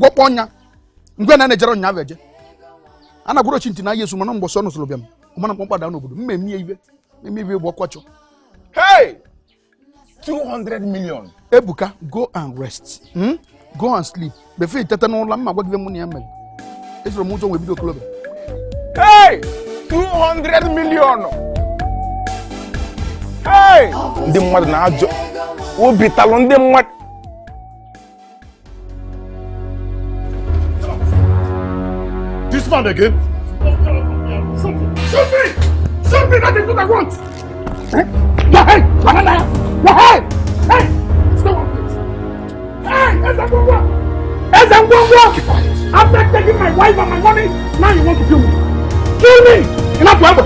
Hey! 200 million. Ebuka, go and rest. Go and sleep. Before you tell no lamma, what give money am. It's from Mujo with video club. Hey! 200 million. Hey! The mother na Obi talonde mwat. This man again? Shoot me! Shoot me! That is what I want! Your head! Your head! Hey! Stay one place! Hey! Ezangwangwa! Keep quiet. After taking my wife and my money, now you want to kill me! Kill me! Enough ever!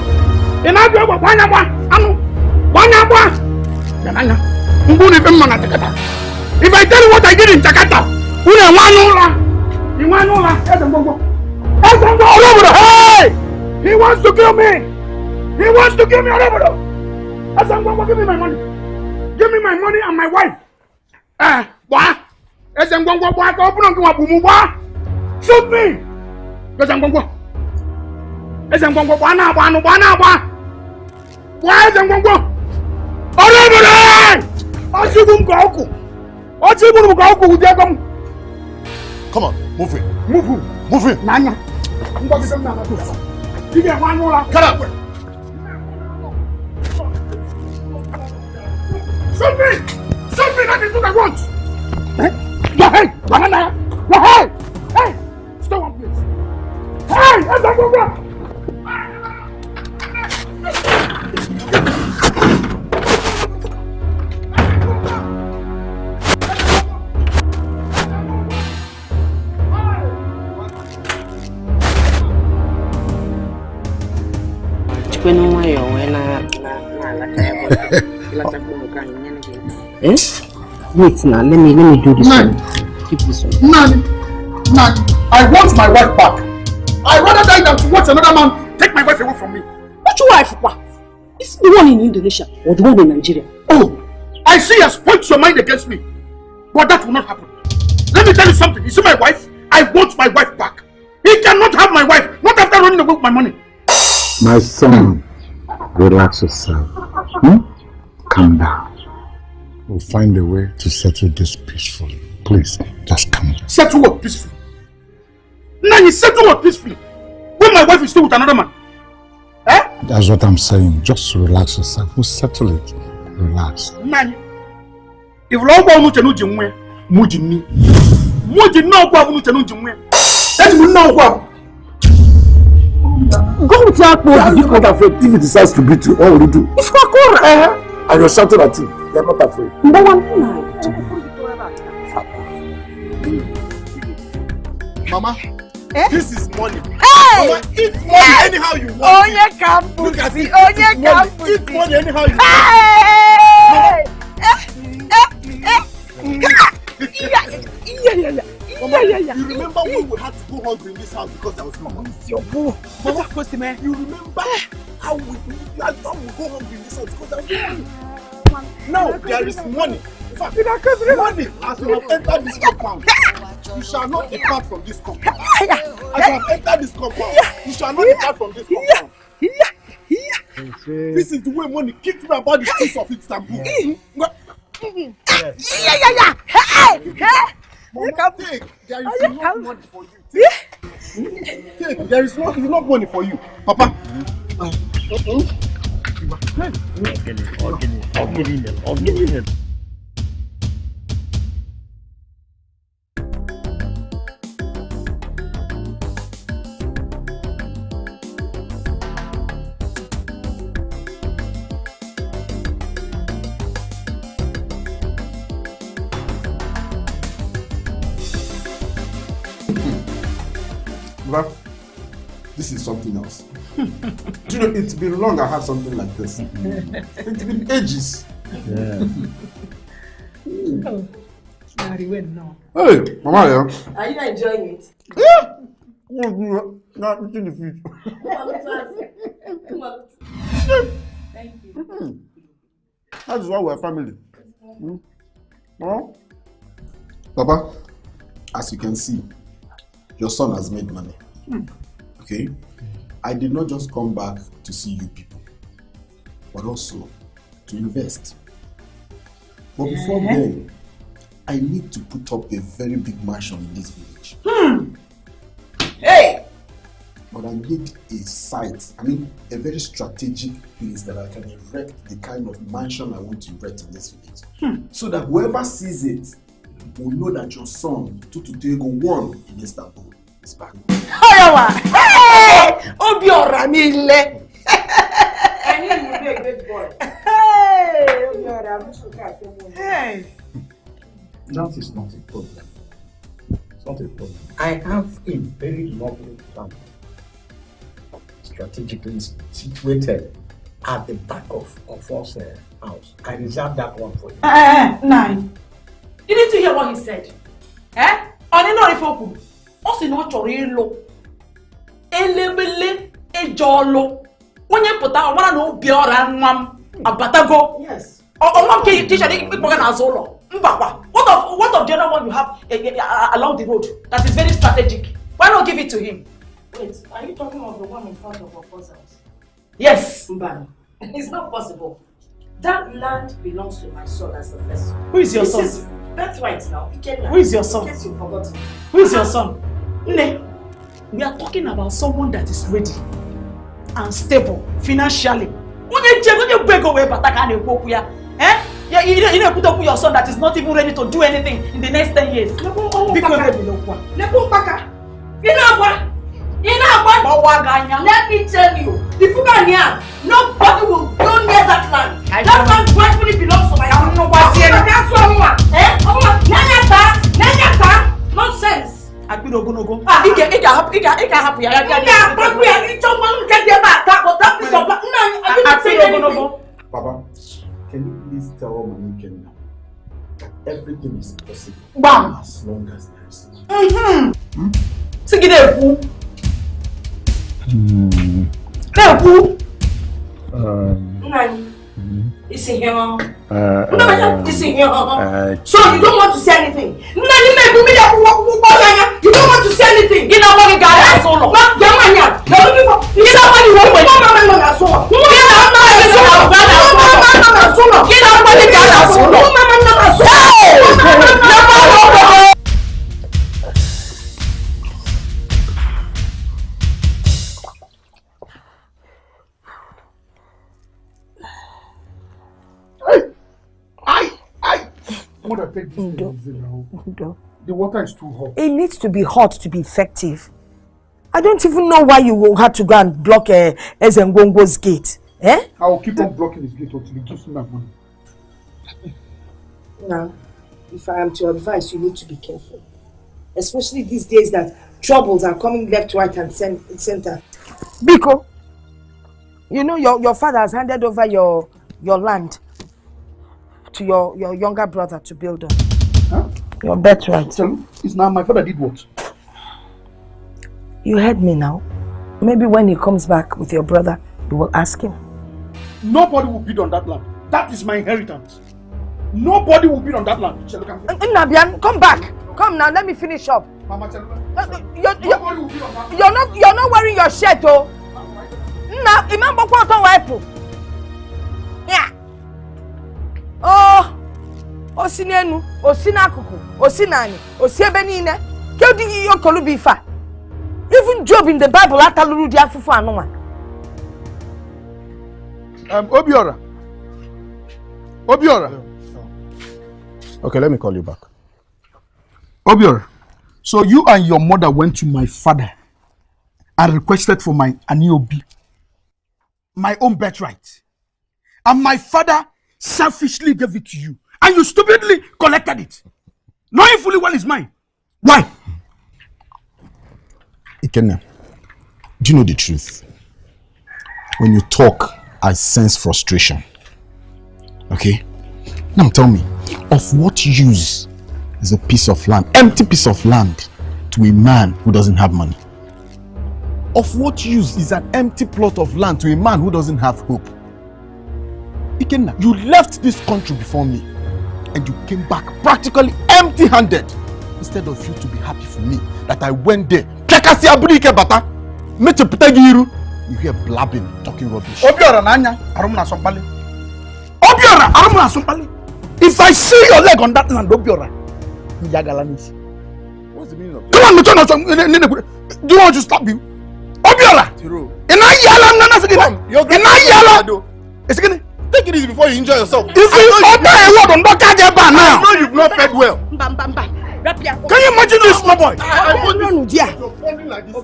Enough ever! Wanyabwa! Anu! Wanyabwa! Yananya! Mbuni vimana Jakarta! If I tell you what I did in Jakarta, ule wanula! Iwanula! Ezangwangwa! Ezangwangwa! Oloboro! Hey! He wants to kill me! He wants to kill me! Oloboro! Ezangwangwa, give me my money! Give me my money and my wife! Boy! Ezangwangwa, boy! Open on to a boom, boy! Shoot me! Ezangwangwa! Ezangwangwa, boy! Now, boy! Boy! Ezangwangwa! Oloboro! Come on, move it. Move. Move it. Nanya. Cut up. Shoot me! Shoot me! That is what I want! Your head! Your head! Hey! Stay one place! Hey! Ezangwangwa! Wait, now let me do this one. Keep this one. Nani, I want my wife back. I rather die than to watch another man take my wife away from me. What your wife? What? Is the one in Indonesia or the one in Nigeria? Oh, I see you have spoiled your mind against me. But that will not happen. Let me tell you something. You see my wife? I want my wife back. He cannot have my wife, not after running away with my money. My son, relax yourself. Calm down. We'll find a way to settle this peacefully. Please, just calm down. Settle what peacefully? Nani, settle what peacefully? When my wife is still with another man? That's what I'm saying. Just relax yourself. We'll settle it. Relax. Nani, if Lobo Mutanujimwe, Mujini, Mujino Babutanujimwe, then we know what. Go with your clothes. You're not afraid. If he decides to beat you, what will you do? It's Fakura. And you're shouting at him. You're not afraid. Mama, this is money. Hey! Mama, eat money anyhow you want. Oh, yeah, can't Look at it. Oh, yeah, can't Eat money anyhow you want. You remember when we had to go hungry in this house because there was no money? Your boo. Mama, you remember how we go hungry in this house because there was no money? Now there is money. In fact, money as you have entered this compound. You shall not depart from this compound. As you have entered this compound, you shall not depart from this compound. This is the way money kicked me about the streets of Istanbul. Mama, take. There is enough money for you. Take. There is enough money for you. Papa. I'll give him. This is something else. Do you know, it's been long I had something like this. It's been ages. Yeah. Hey, Mama, yeah. Are you enjoying it? Yeah. Not in the future. Thank you. That is why we're family. Huh? Papa, as you can see, your son has made money. Okay? I did not just come back to see you people, but also to invest. But before then, I need to put up a very big mansion in this village. Hey! But but I need a site. I mean, a very strategic place that I can erect the kind of mansion I want to erect in this village. So that whoever sees it will know that your son, Tututego, won in Istanbul. Is back. Hey! Obiora Mile! I knew you would be a great boy. Hey! Obiora, hey! That is not a problem. It's not a problem. I have a very lovely plan, strategically situated at the back of us house. I reserve that one for you. Nine. Didn't you hear what he said? Eh? Only Osi no chorilo. Elebele ejolo. Onye puta wana no biora nwam abatago. Yes. Omam ke teacher dey pick na azolo. Mbakwa. What of the other one you have along the road that is very strategic? Why not give it to him? Wait, are you talking of the one in front of our first house? Yes. Mbani. It's not possible. That land belongs to my son as the first son. Who is your son? That's right now. Who is your son? In case you've forgotten. Who is your son? Ne, we are talking about someone that is ready and stable financially. You know, put up your son that is not even ready to do anything in the next 10 years. Let me tell you, the Fugania, nobody will go near that land. That land rightfully belongs to my son. Nonsense. I can Papa, can you please tell Maniken that everything is possible as long as there is Is he here? Is he here? So you don't want to say anything? You don't want to say anything? You know what you got? So long. You're looking for. You know what you want? Mother, take this thing easy now. The water is too hot. It needs to be hot to be effective. I don't even know why you will have to go and block Ezengongo's gate. Eh? I will keep on blocking his gate until he gives me my money. Now, if I am to advise, you need to be careful. Especially these days that troubles are coming left, right and center. Biko, you know your father has handed over your land to your younger brother to build on. Huh? Your birthright. So, it's now my father did what? You heard me now. Maybe when he comes back with your brother, you will ask him. Nobody will bid on that land. That is my inheritance. Nobody will bid on that land. Nabian, come back. Come now, let me finish up. Mama, you're not wearing your shirt, oh. Now, Imam Bokwato wipe. Yeah. Oh, Osinenu, Osinakuku, Osinani, Osiebenine. Kedi yo kolubifa. Even Job in the Bible ataluru dia fufu anoma. Obiora. Okay, let me call you back. Obiora, so you and your mother went to my father and requested for my Aniobi, my own birthright. And my father selfishly gave it to you. And you stupidly collected it. Knowing fully well it's mine. Why? Ikenna, do you know the truth? When you talk, I sense frustration. Okay? Now tell me, of what use is a piece of land, empty piece of land, to a man who doesn't have money? Of what use is an empty plot of land to a man who doesn't have hope? Ikenna, you left this country before me and you came back practically empty-handed. Instead of you to be happy for me that I went there. You hear blabbing, talking rubbish. If I see your leg on that land, Obiora, What's the meaning of that? Come on, do you want to slap you? Obiola! Ina yala nana sigina. Ina yala. Isigini. Take it easy before you injure yourself. If you order a word on Doka Jeba now. I know you've not fed well. Can you imagine this small boy? You're falling like this.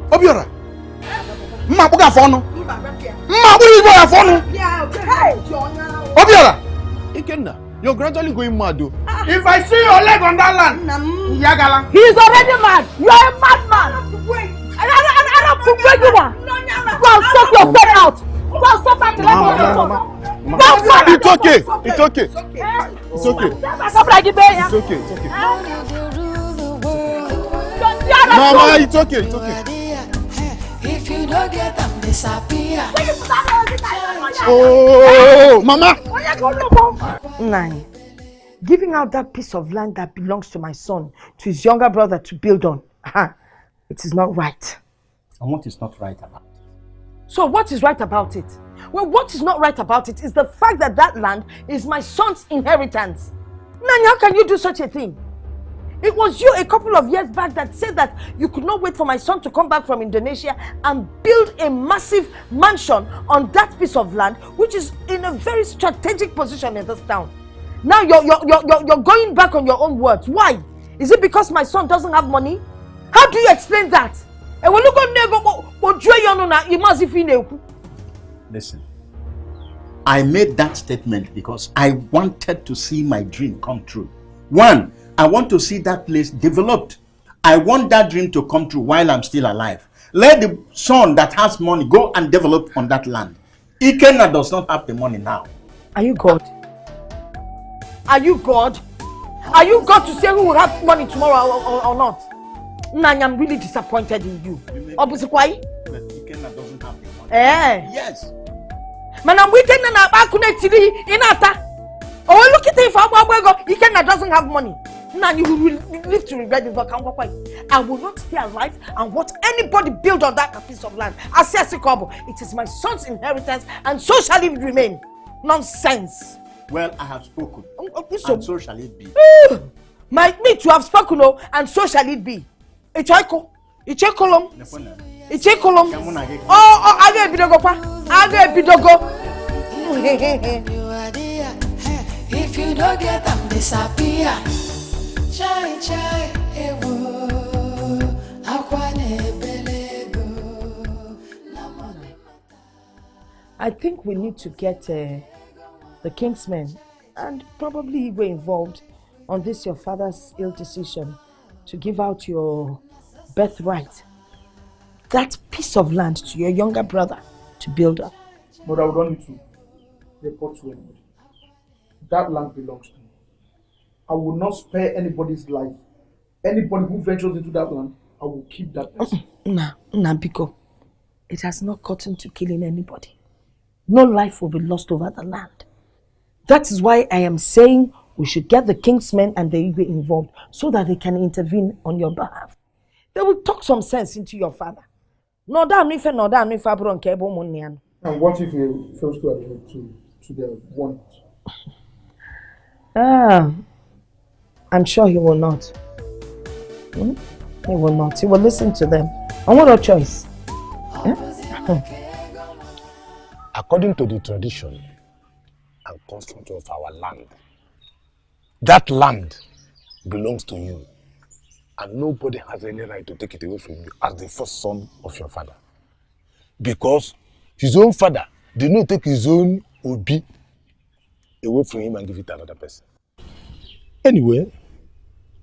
Obiola. Mma buga phone. Mma buga boy phone. Obiola. Ikenna, you're gradually going mad though. If I see your leg on that land, Yagala. He is already mad. You are a madman. I don't bring you one. Go and sort yourself out. Go and sort out the It's okay. It's okay. It's okay. It's okay. It's okay. Mama, it's okay. It's okay. If you don't get them, disappear. Oh, Mama. Nani, giving out that piece of land that belongs to my son to his younger brother to build on, it is not right. And what is not right about it? So what is right about it? Well, what is not right about it is the fact that that land is my son's inheritance. Nani, how can you do such a thing? It was you a couple of years back that said that you could not wait for my son to come back from Indonesia and build a massive mansion on that piece of land, which is in a very strategic position in this town. Now you're going back on your own words. Why? Is it because my son doesn't have money? How do you explain that? Listen, I made that statement because I wanted to see my dream come true. One, I want to see that place developed. I want that dream to come true while I'm still alive. Let the son that has money go and develop on that land. Ikenna does not have the money now. Are you God? Are you God? Are you God to say who will have money tomorrow or not? Nani, I'm really disappointed in you. Obviously, why? Ikenna doesn't have the money. Yes. Man, I'm wicked and I'm inata. Oh, look at it for Ikenna doesn't have money. Nani, you will live to regret it, but I will not stay alive and watch anybody build on that piece of land. It is my son's inheritance and so shall it remain. Nonsense. Well, I have spoken. And so shall it be. Me to have spoken, and so shall it be. Ichekolom. Oh, I get bidogo. If you don't get them, disappear. Chai chai ewo akwane belego. I think we need to get the Kingsmen and probably Igwe involved on this your father's ill decision to give out your birthright, that piece of land, to your younger brother to build up. But I would want you to report to anybody. That land belongs to me. I will not spare anybody's life. Anybody who ventures into that land, I will keep that person. Biko, it has not gotten to killing anybody. No life will be lost over the land. That is why I am saying we should get the Kingsmen and the Igwe involved so that they can intervene on your behalf. They will talk some sense into your father. And what if he fails to adhere to their want? I'm sure he will not. He will not. He will listen to them. And what a choice. According to the tradition and custom of our land, that land belongs to you, and nobody has any right to take it away from you as the first son of your father. Because his own father did not take his own Obi away from him and give it to another person. Anyway,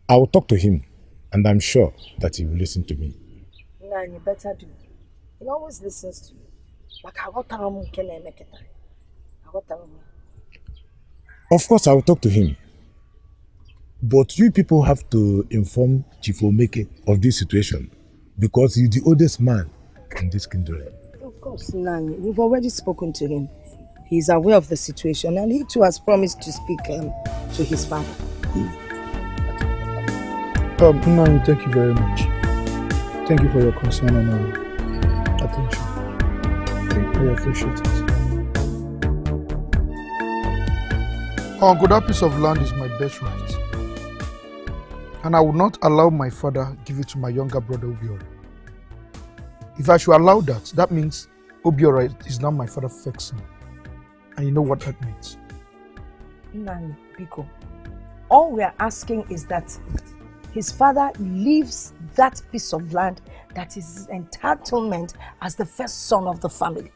I will talk to him, and I'm sure that he will listen to me. Nah, you better do. He always listens to you. Like Of course, I will talk to him. But you people have to inform Chief Omeke of this situation, because he's the oldest man in this kingdom. Of course, Nani. We've already spoken to him. He's aware of the situation, and he too has promised to speak to his father. Nani, thank you very much. Thank you for your concern and attention. I appreciate it. Uncle, that piece of land is my birthright. And I will not allow my father give it to my younger brother Ubiola. If I should allow that, that means Obiora is now my father's fake son. And you know what that means. Nani, Biko, all we are asking is that his father leaves that piece of land that is his entitlement as the first son of the family.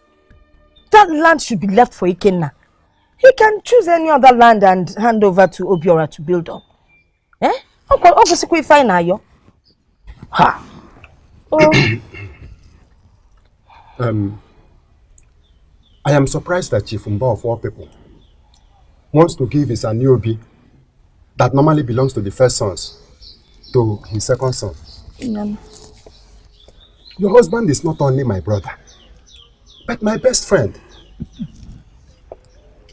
That land should be left for Ikenna. He can choose any other land and hand over to Obiora to build on. Eh? Okay, fine now. Ha. Oh. I am surprised that Chief Mba of all people wants to give his Aniobi that normally belongs to the first sons to his second son. Your husband is not only my brother, but my best friend.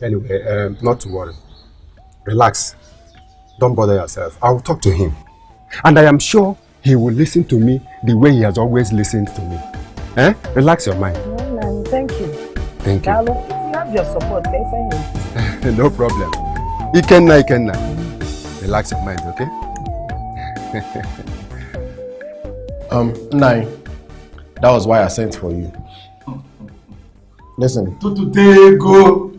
Anyway, not to worry. Relax. Don't bother yourself. I will talk to him. And I am sure he will listen to me the way he has always listened to me. Eh? Relax your mind. Thank you. Thank you. If you have your support, No problem. Ikenna. Relax your mind, okay? Nai, that was why I sent for you. Listen. Tututego.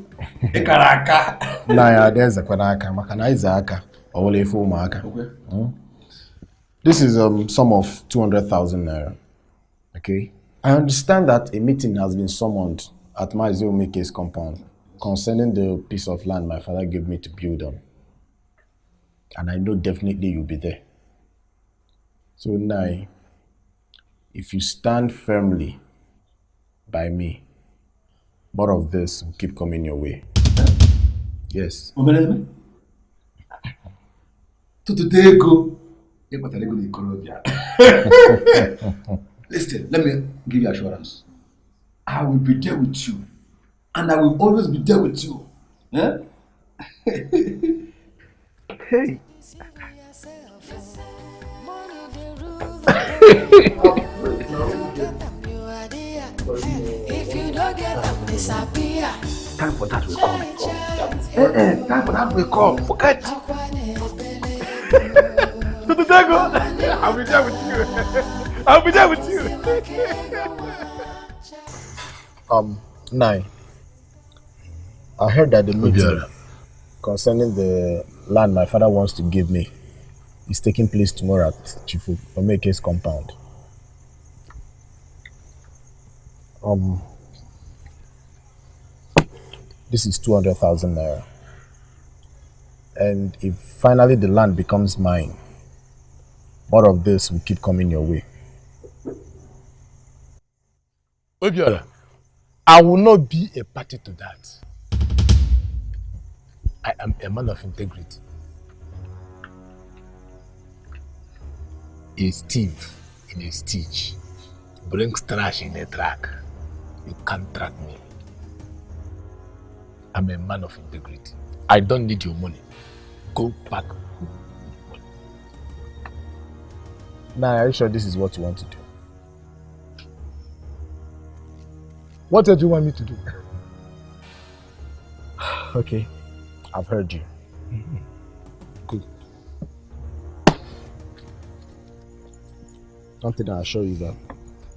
Ekaraka. Naya, there's a kwanaka. Makana is aka. Ole fu maka. This is sum of 200,000 naira. Okay. I understand that a meeting has been summoned at my Meke's compound concerning the piece of land my father gave me to build on. And I know definitely you'll be there. So now, if you stand firmly by me, more of this will keep coming your way. Yes. Listen, let me give you assurance. I will be there with you. And I will always be there with you. Eh? Hey. If you don't get them, disappear. Time for that will come. Time for that will come. Forget. I'll be there with you. I'll be there with you. Nai, I heard that the meeting concerning the land my father wants to give me is taking place tomorrow at Chief Omeke's compound. This is 200,000 naira. And if finally the land becomes mine, more of this will keep coming your way. Obiora, I will not be a party to that. I am a man of integrity. A thief in a stitch brings trash in a track. You can't track me. I'm a man of integrity. I don't need your money. Go back. Now, are you sure this is what you want to do? What do you want me to do? Okay, I've heard you. Good. Something I assure you that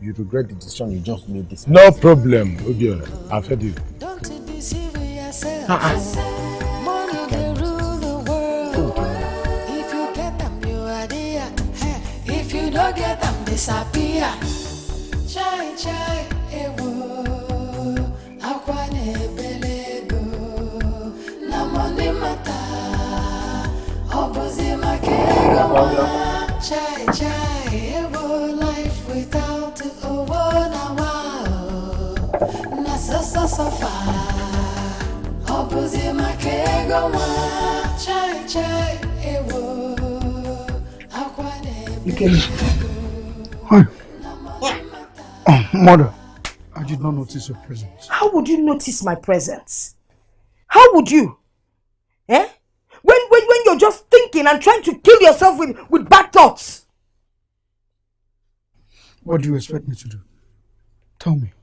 you regret the decision you just made this. No problem, Obiora. I've heard you. Don't deceive yourself. Money can rule the world. If you get them, you are there. If you don't get them, disappear. Chai, chai, ewo. Akwane belego. Na money mata. Obozi makego. Chai, chai, ewo. Life without owo na wow. Na so far. Obozi makego wa. Chai, chai, ewo. Akwane belego. Hi. Oh, mother, I did not notice your presence. How would you notice my presence? How would you? Eh? When you're just thinking and trying to kill yourself with bad thoughts. What do you expect me to do? Tell me.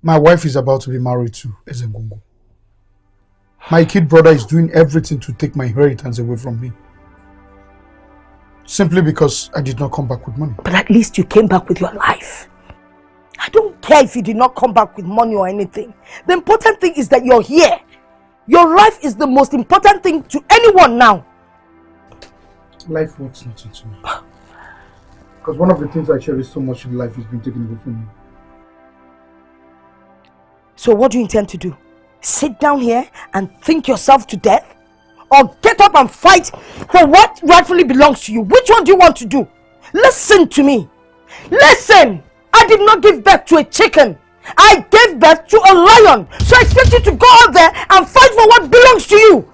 My wife is about to be married to Ezengungu. My kid brother is doing everything to take my inheritance away from me. Simply because I did not come back with money. But at least you came back with your life. care if you did not come back with money or anything. The important thing is that you're here. Your life is the most important thing to anyone now. Life wants nothing to me. Because one of the things I cherish so much in life has been taken away from me. So what do you intend to do? Sit down here and think yourself to death? Or get up and fight for what rightfully belongs to you? Which one do you want to do? Listen to me. Listen! I did not give birth to a chicken. I gave birth to a lion. So I expect you to go out there and fight for what belongs to you.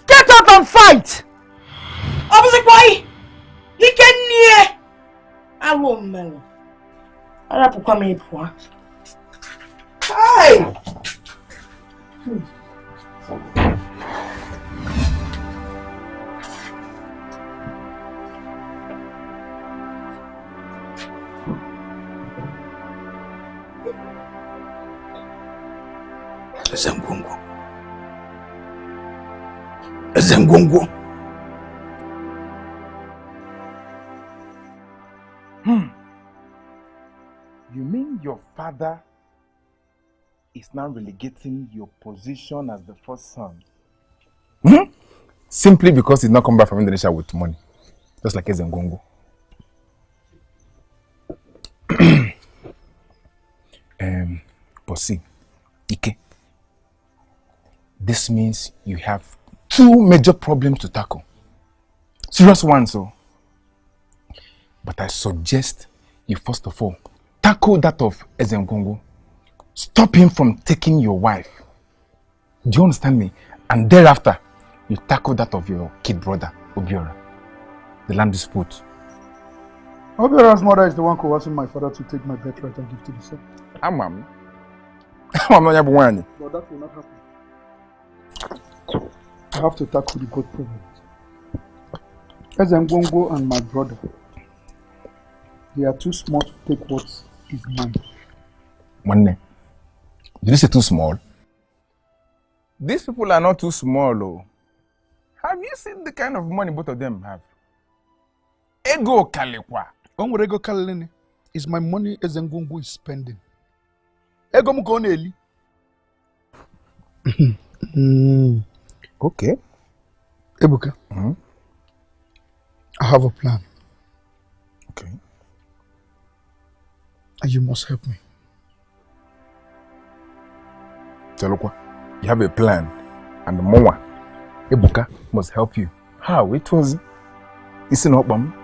Get up and fight! Opposite boy! He can near! I won't man. I have to come in. Hi! Ezengongo. You mean your father is now relegating your position as the first son? Simply because he's not come back from Indonesia with money. Just like Ezengongo. But see, Ike, this means you have two major problems to tackle. Serious ones, so. But I suggest you first of all tackle that of Ezengongo. Stop him from taking your wife. Do you understand me? And thereafter, you tackle that of your kid brother, Obiora. The land dispute. Obiora's mother is the one coercing my father to take my birthright and give to the son. Amam. I'm not one. But that will not happen. I have to tackle the both problems. Ezengongo and my brother, they are too small to take what is mine. Did you say too small? These people are not too small, oh. Have you seen the kind of money both of them have? Ego Kalekwa. Ego Kalene is my money Ezengongo is spending. Ego Mukoneli. Okay. Ebuka, I have a plan. Okay. And you must help me. Chalokwa, you have a plan, and the Moa, Ebuka, must help you. How? It was... It's not Bam.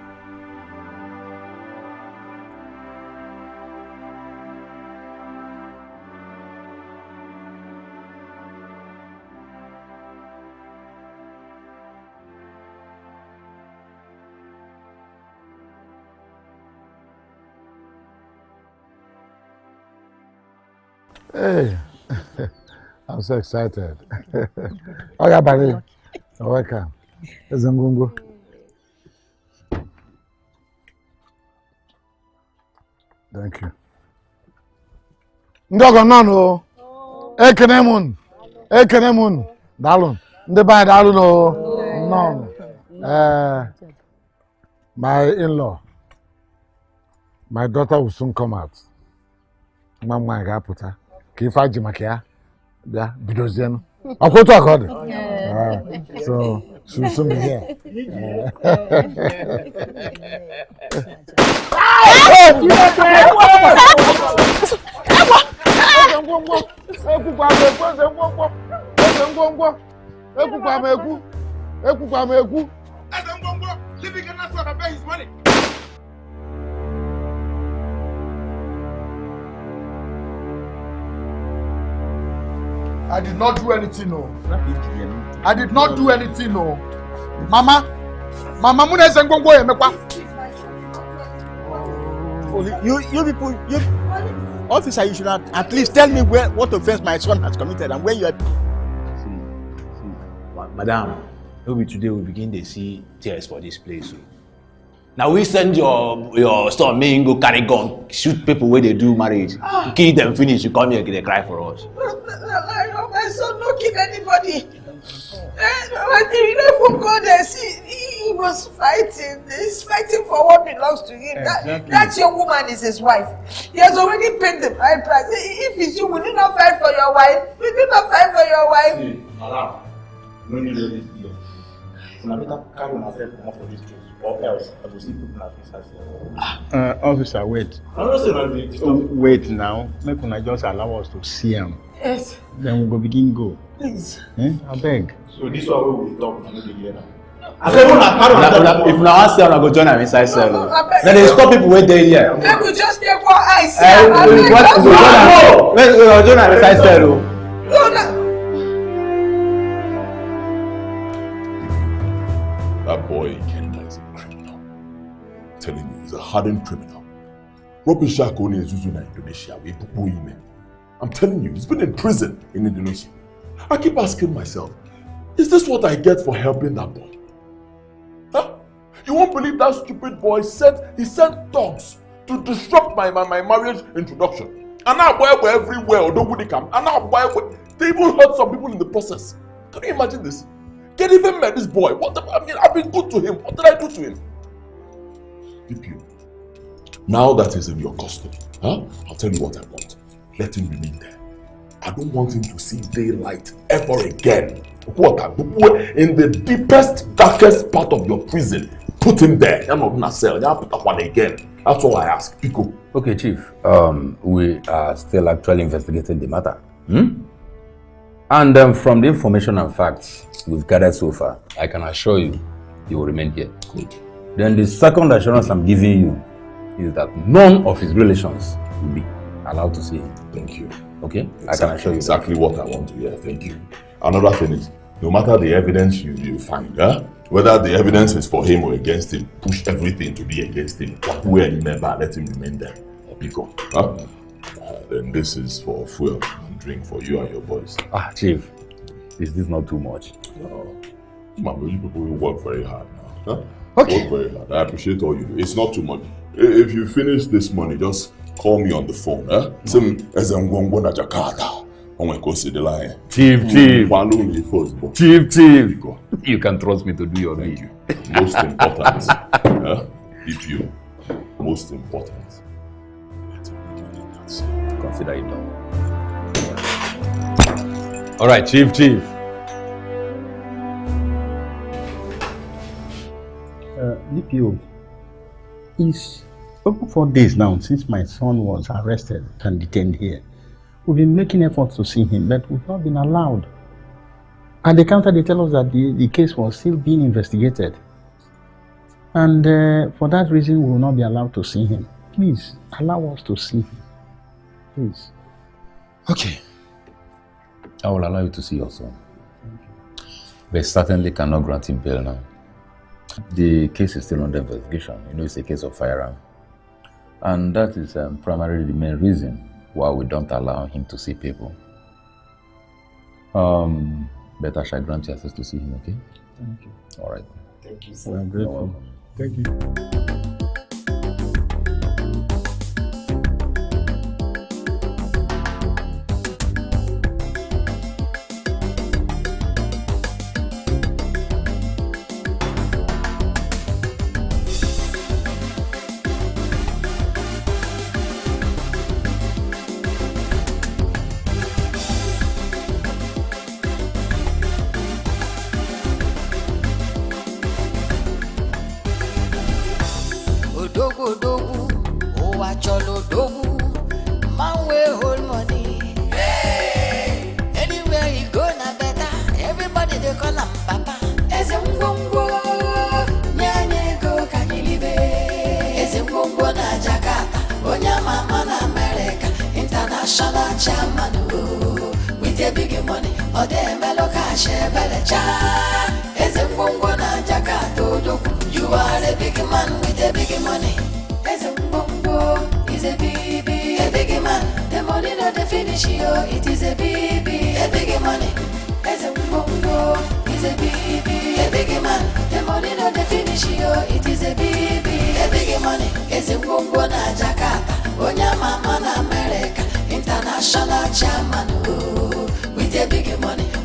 Hey, I'm so excited. Okay, buddy. Welcome. Ezengongo. Thank you. Ndogo nano. Ekenemun. Ekenemun. Dalun. Ndeba dalun no. No. My in-law. My daughter will soon come out. Mama Gaputa. Kifa Jimakia. Yeah, Bidoziano. Akoto Akode. So she'll soon be here. I did not do anything, no. I did not do anything, no. Mama Muna Ezengongo Emekwa. You people, officer, you should at least tell me what offense my son has committed and where you are. See, madam, maybe today we begin to see tears for this place. Now we send your son, me go carry gun, shoot people where they do marriage, kill them, finish. You come here, they cry for us. My son no kill anybody. I think you know from God, see, He was fighting. He's fighting for what belongs to him. Exactly. That young woman is his wife. He has already paid the bride price. If it's you, will you not fight for your wife? Will you not fight for your wife? Madam, no need all this deal. So I better carry myself come for this case, or else I will see people like this. Officer, wait. I'm not saying I'll be disturbed. Wait now. Make una just allow us to see him. Yes. Then we go begin go. Please. I beg. So this one we will talk, I know the hear now. I said, if now I say I go join them inside cell. Then they stop people wait there here. Then we just take one eye. We go join them inside cell. That boy Ikenna is a criminal. I'm telling you, he's a hardened criminal. Robin Shakoni is using Indonesia. I'm telling you, he's been in prison in Indonesia. I keep asking myself, is this what I get for helping that boy? Huh? You won't believe that stupid boy sent dogs to disrupt my marriage introduction. And now we're everywhere, or don't come. And now they even hurt some people in the process. Can you imagine this? Can't even met this boy. I've been good to him. What did I do to him? DPO, now that he's in your custody, I'll tell you what I want. Let him remain there. I don't want him to see daylight ever again. In the deepest, darkest part of your prison, put him there. You're not in a cell. You're put one again. That's all I ask. Pico. Okay, Chief. We are still actually investigating the matter. And from the information and facts we've gathered so far, I can assure you, he will remain here. Good. Then the second assurance I'm giving you is that none of his relations will be allowed to see him. Thank you. Okay? Exactly, I can assure you exactly what I want to hear. Thank you. Another thing is, no matter the evidence you find, whether the evidence is for him or against him, push everything to be against him. Remember, let him remain there. Pico. Then this is for fuel and drink for you and your boys. Chief, is this not too much? No. You people will work very hard now. Okay. Work very hard. I appreciate all you do. It's not too much. If you finish this money, just call me on the phone. Jakarta. Chief. You can trust me to do your bid. Most important. DPO. Most important. Consider it done. All right, Chief. DPO, it's over 4 days now since my son was arrested and detained here. We've been making efforts to see him, but we've not been allowed. At the counter, they tell us that the case was still being investigated. And for that reason, we will not be allowed to see him. Please, allow us to see him. Please. Okay. I will allow you to see your son. But certainly cannot grant him bail now. The case is still under investigation. You know, it's a case of firearm. And that is primarily the main reason why we don't allow him to see people. But I shall grant you access to see him, okay? Thank you. All right. Thank you, sir. I'm grateful. Thank you.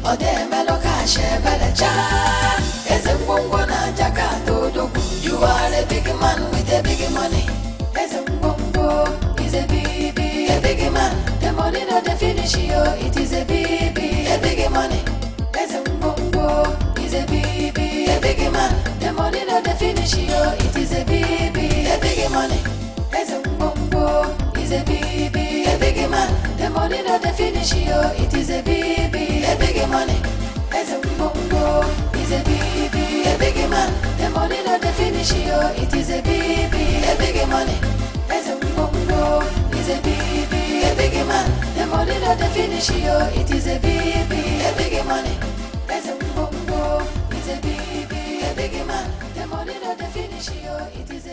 Ode melo ka shebele cha, eze mbongo na Jakarta. finish, yo. It is a big money. There's a mbongo, is a big man. The money not the finish, yo. It is a big money. There's a mbongo, is a big man. The money not the finish, yo. It is a big money. There's a mbongo, is a big man. The money not the finish, yo. It is a big money. There's a mbongo, is a big man. The money not the finish, yo. It is a big money. There's a mbongo, is a big man. The money not the finish, yo. It is